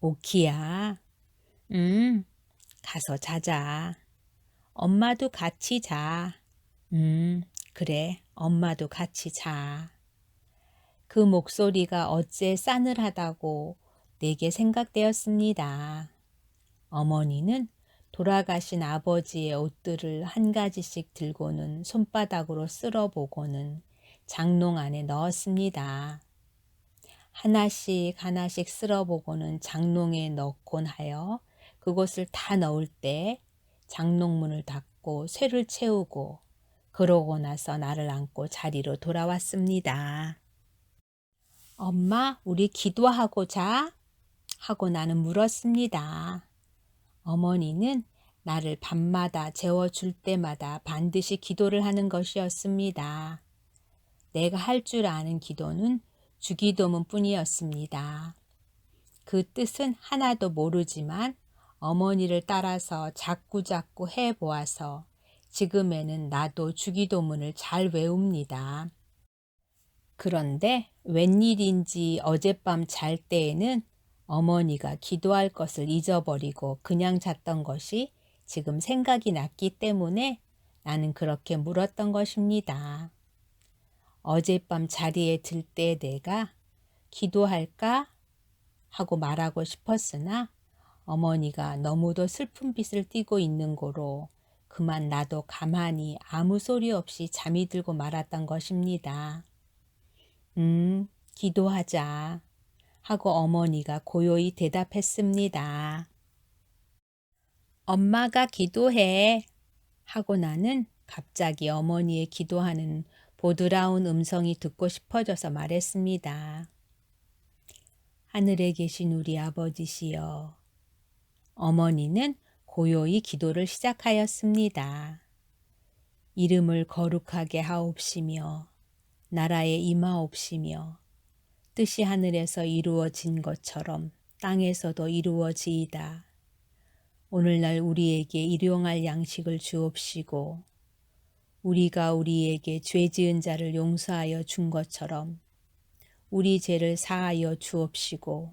오키야. 가서 자자. 엄마도 같이 자. 그래, 엄마도 같이 자. 그 목소리가 어째 싸늘하다고 내게 생각되었습니다. 어머니는 돌아가신 아버지의 옷들을 한 가지씩 들고는 손바닥으로 쓸어보고는 장롱 안에 넣었습니다. 하나씩 하나씩 쓸어보고는 장롱에 넣곤 하여 그것을 다 넣을 때 장롱문을 닫고 쇠를 채우고 그러고 나서 나를 안고 자리로 돌아왔습니다. 엄마, 우리 기도하고 자? 하고 나는 물었습니다. 어머니는 나를 밤마다 재워줄 때마다 반드시 기도를 하는 것이었습니다. 내가 할 줄 아는 기도는 주기도문 뿐이었습니다. 그 뜻은 하나도 모르지만 어머니를 따라서 자꾸자꾸 해보아서 지금에는 나도 주기도문을 잘 외웁니다. 그런데 웬일인지 어젯밤 잘 때에는 어머니가 기도할 것을 잊어버리고 그냥 잤던 것이 지금 생각이 났기 때문에 나는 그렇게 물었던 것입니다. 어젯밤 자리에 들 때 내가 기도할까? 하고 말하고 싶었으나 어머니가 너무도 슬픈 빛을 띠고 있는 고로 그만 나도 가만히 아무 소리 없이 잠이 들고 말았던 것입니다. 기도하자 하고 어머니가 고요히 대답했습니다. 엄마가 기도해 하고 나는 갑자기 어머니의 기도하는 보드라운 음성이 듣고 싶어져서 말했습니다. 하늘에 계신 우리 아버지시여. 어머니는 고요히 기도를 시작하였습니다. 이름을 거룩하게 하옵시며 나라에 임하옵시며 뜻이 하늘에서 이루어진 것처럼 땅에서도 이루어지이다. 오늘날 우리에게 일용할 양식을 주옵시고 우리가 우리에게 죄 지은 자를 용서하여 준 것처럼 우리 죄를 사하여 주옵시고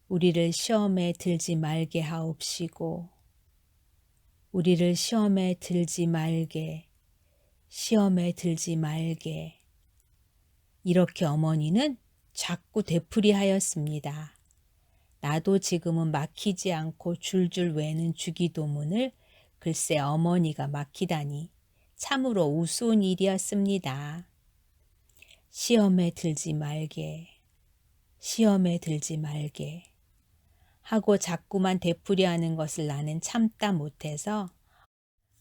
우리를 시험에 들지 말게 하옵시고 우리를 시험에 들지 말게 시험에 들지 말게 이렇게 어머니는 자꾸 되풀이하였습니다. 나도 지금은 막히지 않고 줄줄 외는 주기도문을 글쎄 어머니가 막히다니 참으로 우스운 일이었습니다. 시험에 들지 말게 시험에 들지 말게 하고 자꾸만 되풀이하는 것을 나는 참다 못해서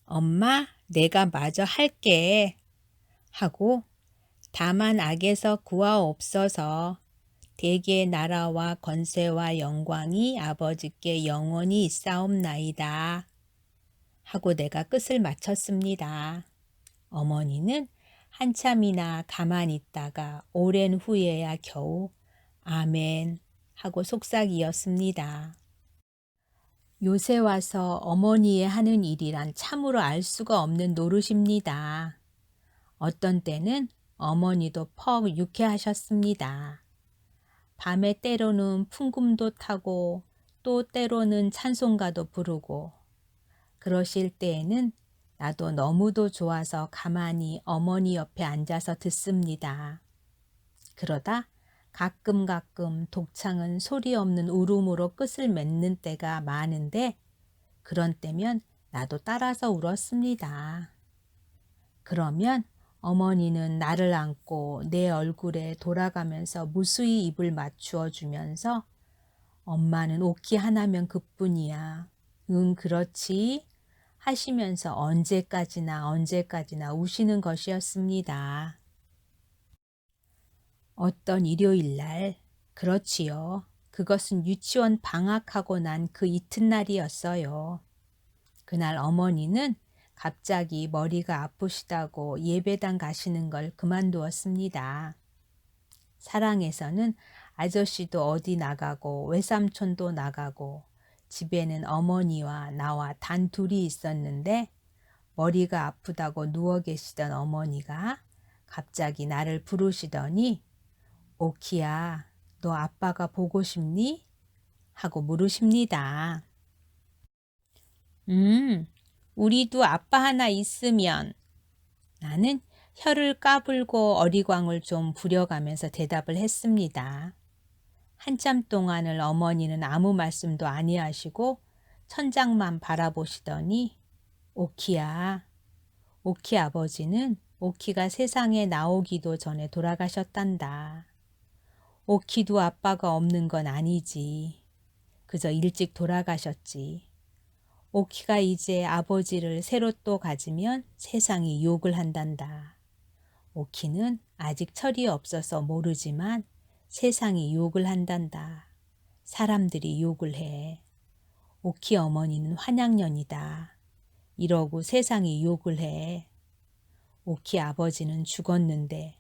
엄마 내가 마저 할게 하고 다만 악에서 구하옵소서 대개의 나라와 권세와 영광이 아버지께 영원히 있사옵나이다 하고 내가 끝을 마쳤습니다. 어머니는 한참이나 가만히 있다가 오랜 후에야 겨우 아멘 하고 속삭이었습니다. 요새 와서 어머니의 하는 일이란 참으로 알 수가 없는 노릇입니다. 어떤 때는 어머니도 퍽 유쾌하셨습니다. 밤에 때로는 풍금도 타고 또 때로는 찬송가도 부르고 그러실 때에는 나도 너무도 좋아서 가만히 어머니 옆에 앉아서 듣습니다. 그러다 가끔 독창은 소리 없는 울음으로 끝을 맺는 때가 많은데 그런 때면 나도 따라서 울었습니다. 그러면 어머니는 나를 안고 내 얼굴에 돌아가면서 무수히 입을 맞추어 주면서 엄마는 오키 하나면 그뿐이야. 응 그렇지 하시면서 언제까지나 우시는 것이었습니다. 어떤 일요일 날 그렇지요. 그것은 유치원 방학하고 난 그 이튿날이었어요. 그날 어머니는 갑자기 머리가 아프시다고 예배당 가시는 걸 그만두었습니다. 사랑에서는 아저씨도 어디 나가고 외삼촌도 나가고 집에는 어머니와 나와 단 둘이 있었는데 머리가 아프다고 누워 계시던 어머니가 갑자기 나를 부르시더니 오키야, 너 아빠가 보고 싶니? 하고 물으십니다. 우리도 아빠 하나 있으면 나는 혀를 까불고 어리광을 좀 부려가면서 대답을 했습니다. 한참 동안을 어머니는 아무 말씀도 아니하시고 천장만 바라보시더니 오키야, 오키 아버지는 오키가 세상에 나오기도 전에 돌아가셨단다. 오키도 아빠가 없는 건 아니지. 그저 일찍 돌아가셨지. 오키가 이제 아버지를 새로 또 가지면 세상이 욕을 한단다. 오키는 아직 철이 없어서 모르지만 세상이 욕을 한단다. 사람들이 욕을 해. 오키 어머니는 환양년이다. 이러고 세상이 욕을 해. 오키 아버지는 죽었는데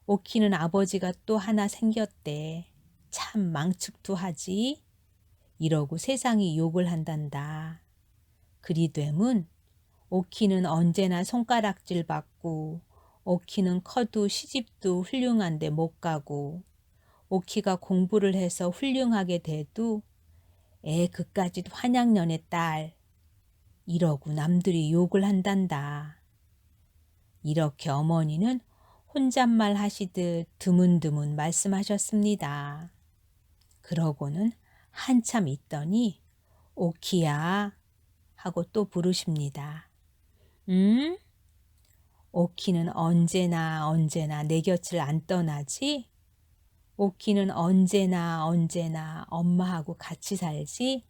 오키는 아버지가 또 하나 생겼대. 참 망측도 하지. 이러고 세상이 욕을 한단다. 그리되문 오키는 언제나 손가락질 받고 오키는 커도 시집도 훌륭한데 못 가고 오키가 공부를 해서 훌륭하게 돼도 애 그까짓 환양년의 딸 이러고 남들이 욕을 한단다. 이렇게 어머니는 혼잣말 하시듯 드문드문 말씀하셨습니다. 그러고는 한참 있더니 오키야 하고 또 부르십니다. 응? 오키는 언제나 내 곁을 안 떠나지? 오키는 언제나 엄마하고 같이 살지?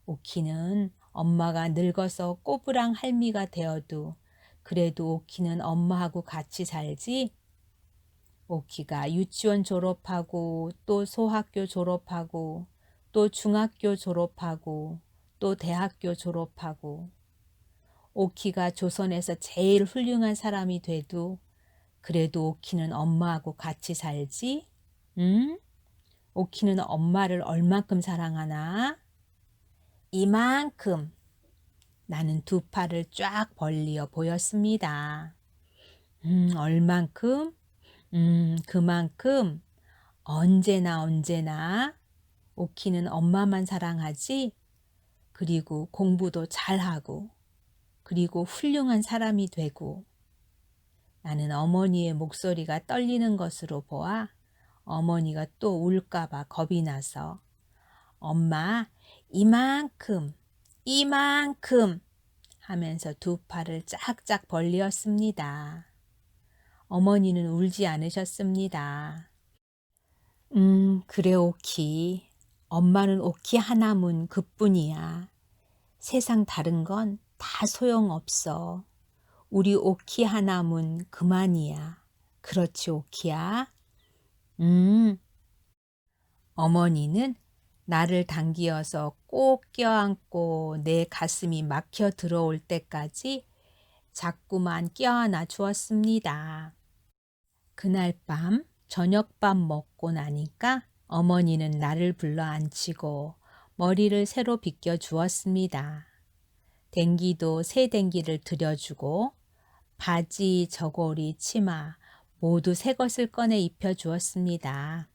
오키는 엄마가 늙어서 꼬부랑 할미가 되어도 그래도 오키는 엄마하고 같이 살지? 오키가 유치원 졸업하고 또 소학교 졸업하고 또 중학교 졸업하고 또 대학교 졸업하고 오키가 조선에서 제일 훌륭한 사람이 돼도 그래도 오키는 엄마하고 같이 살지? 응? 오키는 엄마를 얼만큼 사랑하나? 이만큼. 나는 두 팔을 쫙 벌리어 보였습니다. 얼만큼? 그만큼. 언제나 오키는 엄마만 사랑하지? 그리고 공부도 잘하고 그리고 훌륭한 사람이 되고. 나는 어머니의 목소리가 떨리는 것으로 보아 어머니가 또 울까봐 겁이 나서 엄마 이만큼 하면서 두 팔을 짝짝 벌리었습니다. 어머니는 울지 않으셨습니다. 그래 오키. 엄마는 오키 하나문 그뿐이야. 세상 다른 건 다 소용없어. 우리 오키 하나문 그만이야. 그렇지 오키야? 어머니는 나를 당기어서 꼭 껴안고 내 가슴이 막혀 들어올 때까지 자꾸만 껴안아 주었습니다. 그날 밤 저녁밥 먹고 나니까 어머니는 나를 불러 앉히고 머리를 새로 빗겨 주었습니다. 댕기도 새 댕기를 들여주고 바지, 저고리, 치마 모두 새 것을 꺼내 입혀 주었습니다.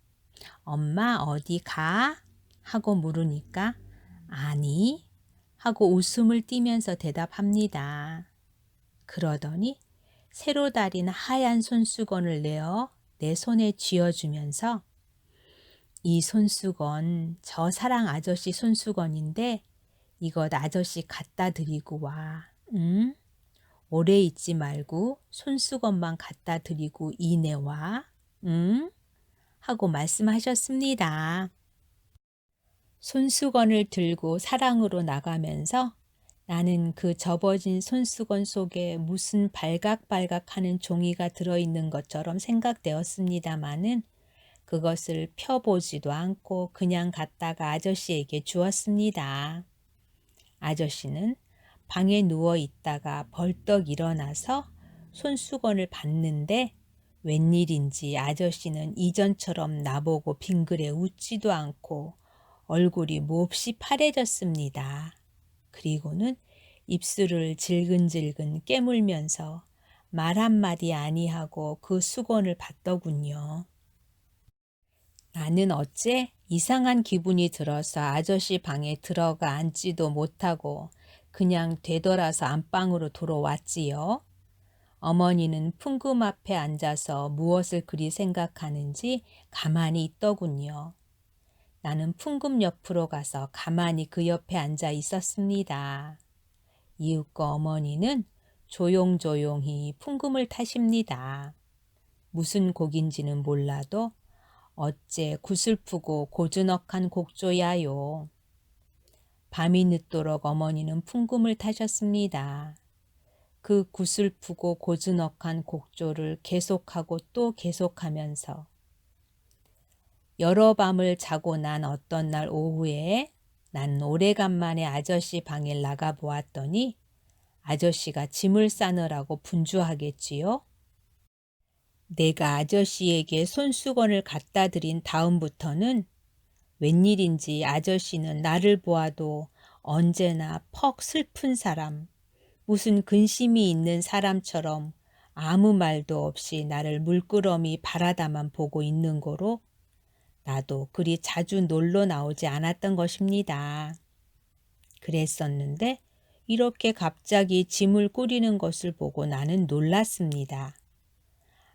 엄마 어디 가? 하고 물으니까 아니 하고 웃음을 띠면서 대답합니다. 그러더니 새로 달인 하얀 손수건을 내어 내 손에 쥐어주면서 이 손수건 저 사랑 아저씨 손수건인데 이것 아저씨 갖다 드리고 와. 응? 오래 있지 말고 손수건만 갖다 드리고 이내와. 응? 하고 말씀하셨습니다. 손수건을 들고 사랑으로 나가면서 나는 그 접어진 손수건 속에 무슨 발각발각하는 종이가 들어있는 것처럼 생각되었습니다마는 그것을 펴보지도 않고 그냥 갖다가 아저씨에게 주었습니다. 아저씨는 방에 누워 있다가 벌떡 일어나서 손수건을 봤는데 웬일인지 아저씨는 이전처럼 나보고 빙그레 웃지도 않고 얼굴이 몹시 파래졌습니다. 그리고는 입술을 질근질근 깨물면서 말 한마디 아니하고 그 수건을 받더군요. 나는 어째 이상한 기분이 들어서 아저씨 방에 들어가 앉지도 못하고 그냥 되돌아서 안방으로 돌아왔지요. 어머니는 풍금 앞에 앉아서 무엇을 그리 생각하는지 가만히 있더군요. 나는 풍금 옆으로 가서 가만히 그 옆에 앉아 있었습니다. 이윽고 어머니는 조용조용히 풍금을 타십니다. 무슨 곡인지는 몰라도 어째 구슬프고 고즈넉한 곡조야요. 밤이 늦도록 어머니는 풍금을 타셨습니다. 그 구슬프고 고즈넉한 곡조를 계속하고 또 계속하면서 여러 밤을 자고 난 어떤 날 오후에 난 오래간만에 아저씨 방에 나가 보았더니 아저씨가 짐을 싸느라고 분주하겠지요. 내가 아저씨에게 손수건을 갖다 드린 다음부터는 웬일인지 아저씨는 나를 보아도 언제나 퍽 슬픈 사람, 무슨 근심이 있는 사람처럼 아무 말도 없이 나를 물끄러미 바라다만 보고 있는 거로 나도 그리 자주 놀러 나오지 않았던 것입니다. 그랬었는데 이렇게 갑자기 짐을 꾸리는 것을 보고 나는 놀랐습니다.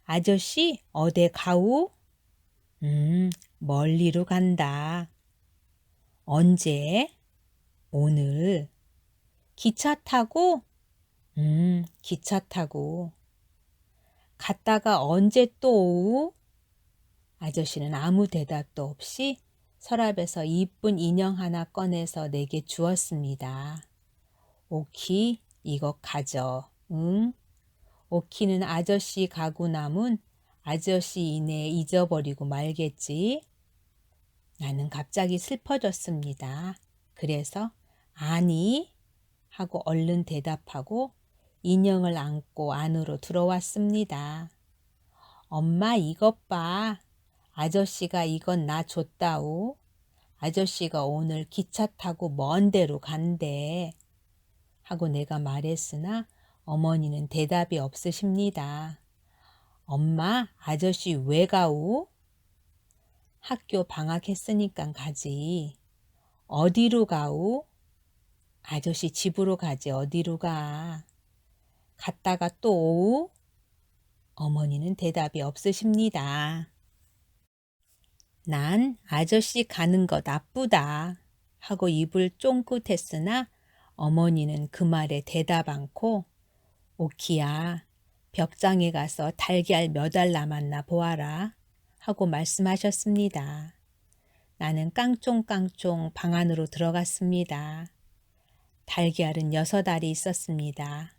아저씨, 어디 가우? 멀리로 간다. 언제? 오늘. 기차 타고? 기차 타고. 갔다가 언제 또 오우? 아저씨는 아무 대답도 없이 서랍에서 이쁜 인형 하나 꺼내서 내게 주었습니다. 오키, 이거 가져. 응? 오키는 아저씨 가고 남은 아저씨 이내에 잊어버리고 말겠지. 나는 갑자기 슬퍼졌습니다. 그래서 아니 하고 얼른 대답하고 인형을 안고 안으로 들어왔습니다. 엄마 이것 봐. 아저씨가 이건 나 줬다우. 아저씨가 오늘 기차 타고 먼 데로 간대. 하고 내가 말했으나 어머니는 대답이 없으십니다. 엄마, 아저씨 왜 가우? 학교 방학했으니까 가지. 어디로 가우? 아저씨 집으로 가지 어디로 가. 갔다가 또 오우? 어머니는 대답이 없으십니다. 난 아저씨 가는 거 나쁘다 하고 입을 쫑긋했으나 어머니는 그 말에 대답 않고 오키야, 벽장에 가서 달걀 몇 알 남았나 보아라 하고 말씀하셨습니다. 나는 깡총깡총 방 안으로 들어갔습니다. 달걀은 6알이 있었습니다.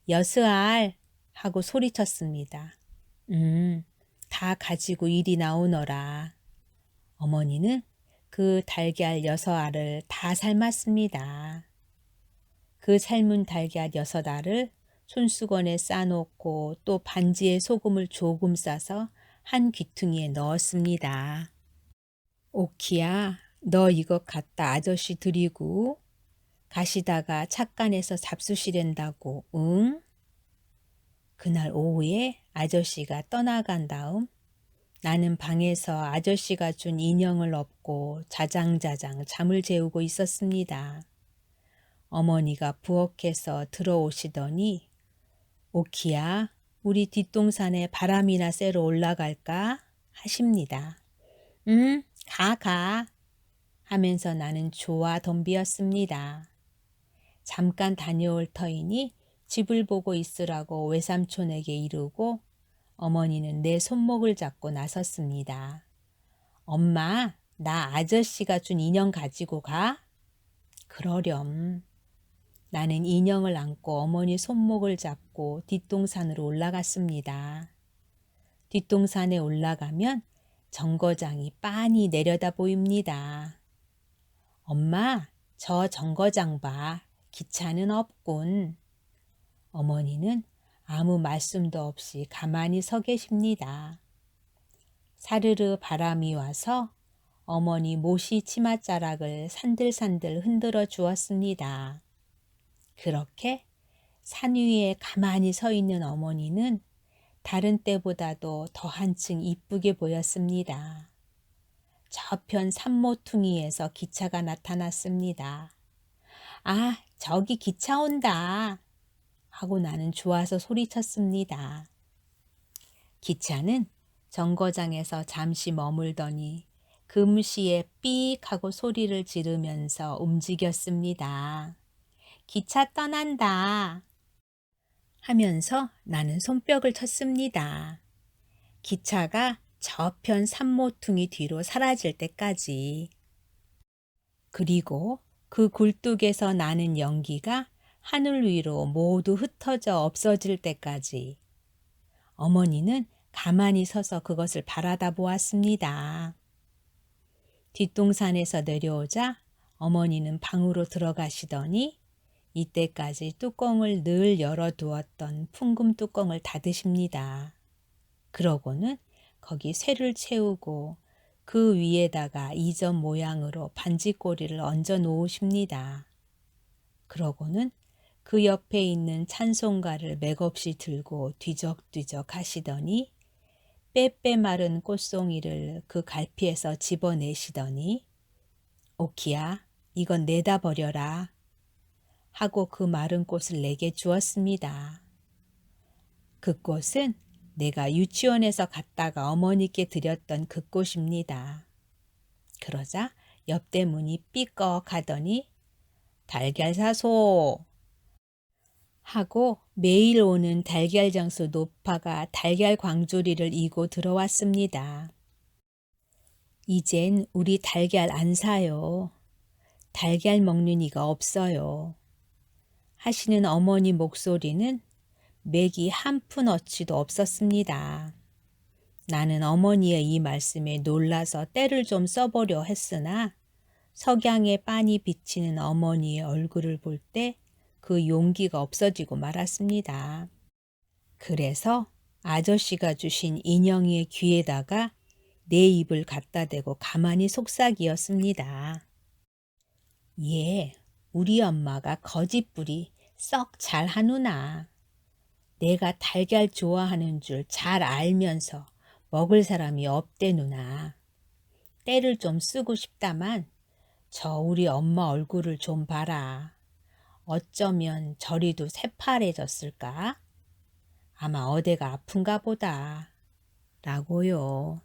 6알 하고 소리쳤습니다. 다 가지고 이리 나오너라. 어머니는 그 달걀 6알을 다 삶았습니다. 그 삶은 달걀 6알을 손수건에 싸놓고 또 반지에 소금을 조금 싸서 한 귀퉁이에 넣었습니다. 오키야, 너 이거 갖다 아저씨 드리고 가시다가 착간에서 잡수시랜다고, 응? 그날 오후에 아저씨가 떠나간 다음 나는 방에서 아저씨가 준 인형을 업고 자장자장 잠을 재우고 있었습니다. 어머니가 부엌에서 들어오시더니 오키야, 우리 뒷동산에 바람이나 쐬러 올라갈까? 하십니다. 가 하면서 나는 좋아 덤비었습니다. 잠깐 다녀올 터이니 집을 보고 있으라고 외삼촌에게 이르고 어머니는 내 손목을 잡고 나섰습니다. 엄마, 나 아저씨가 준 인형 가지고 가? 그러렴. 나는 인형을 안고 어머니 손목을 잡고 뒷동산으로 올라갔습니다. 뒷동산에 올라가면 정거장이 빤히 내려다 보입니다. 엄마, 저 정거장 봐. 기차는 없군. 어머니는 아무 말씀도 없이 가만히 서 계십니다. 사르르 바람이 와서 어머니 모시 치맛자락을 산들산들 흔들어 주었습니다. 그렇게 산 위에 가만히 서 있는 어머니는 다른 때보다도 더 한층 이쁘게 보였습니다. 저편 산모퉁이에서 기차가 나타났습니다. 아, 저기 기차 온다 하고 나는 좋아서 소리쳤습니다. 기차는 정거장에서 잠시 머물더니 금시에 삑 하고 소리를 지르면서 움직였습니다. 기차 떠난다 하면서 나는 손뼉을 쳤습니다. 기차가 저편 산모퉁이 뒤로 사라질 때까지. 그리고 그 굴뚝에서 나는 연기가 하늘 위로 모두 흩어져 없어질 때까지. 어머니는 가만히 서서 그것을 바라다 보았습니다. 뒷동산에서 내려오자 어머니는 방으로 들어가시더니 이때까지 뚜껑을 늘 열어두었던 풍금 뚜껑을 닫으십니다. 그러고는 거기 쇠를 채우고 그 위에다가 이전 모양으로 반지꼬리를 얹어 놓으십니다. 그러고는 그 옆에 있는 찬송가를 맥없이 들고 뒤적뒤적 하시더니 빼빼 마른 꽃송이를 그 갈피에서 집어내시더니 오키야, 이건 내다 버려라. 하고 그 마른 꽃을 내게 주었습니다. 그 꽃은 내가 유치원에서 갔다가 어머니께 드렸던 그 꽃입니다. 그러자 옆대문이 삐걱 하더니 달걀 사소 하고 매일 오는 달걀 장수 노파가 달걀 광조리를 이고 들어왔습니다. 이젠 우리 달걀 안 사요. 달걀 먹는 이가 없어요. 하시는 어머니 목소리는 맥이 한 푼 어치도 없었습니다. 나는 어머니의 이 말씀에 놀라서 떼를 좀 써보려 했으나 석양에 빤히 비치는 어머니의 얼굴을 볼 때 그 용기가 없어지고 말았습니다. 그래서 아저씨가 주신 인형의 귀에다가 내 입을 갖다 대고 가만히 속삭이었습니다. 예, 우리 엄마가 거짓부리 썩 잘하누나. 내가 달걀 좋아하는 줄 잘 알면서 먹을 사람이 없대 누나. 때를 좀 쓰고 싶다만 저 우리 엄마 얼굴을 좀 봐라. 어쩌면 저리도 새파래졌을까? 아마 어디가 아픈가 보다. 라고요.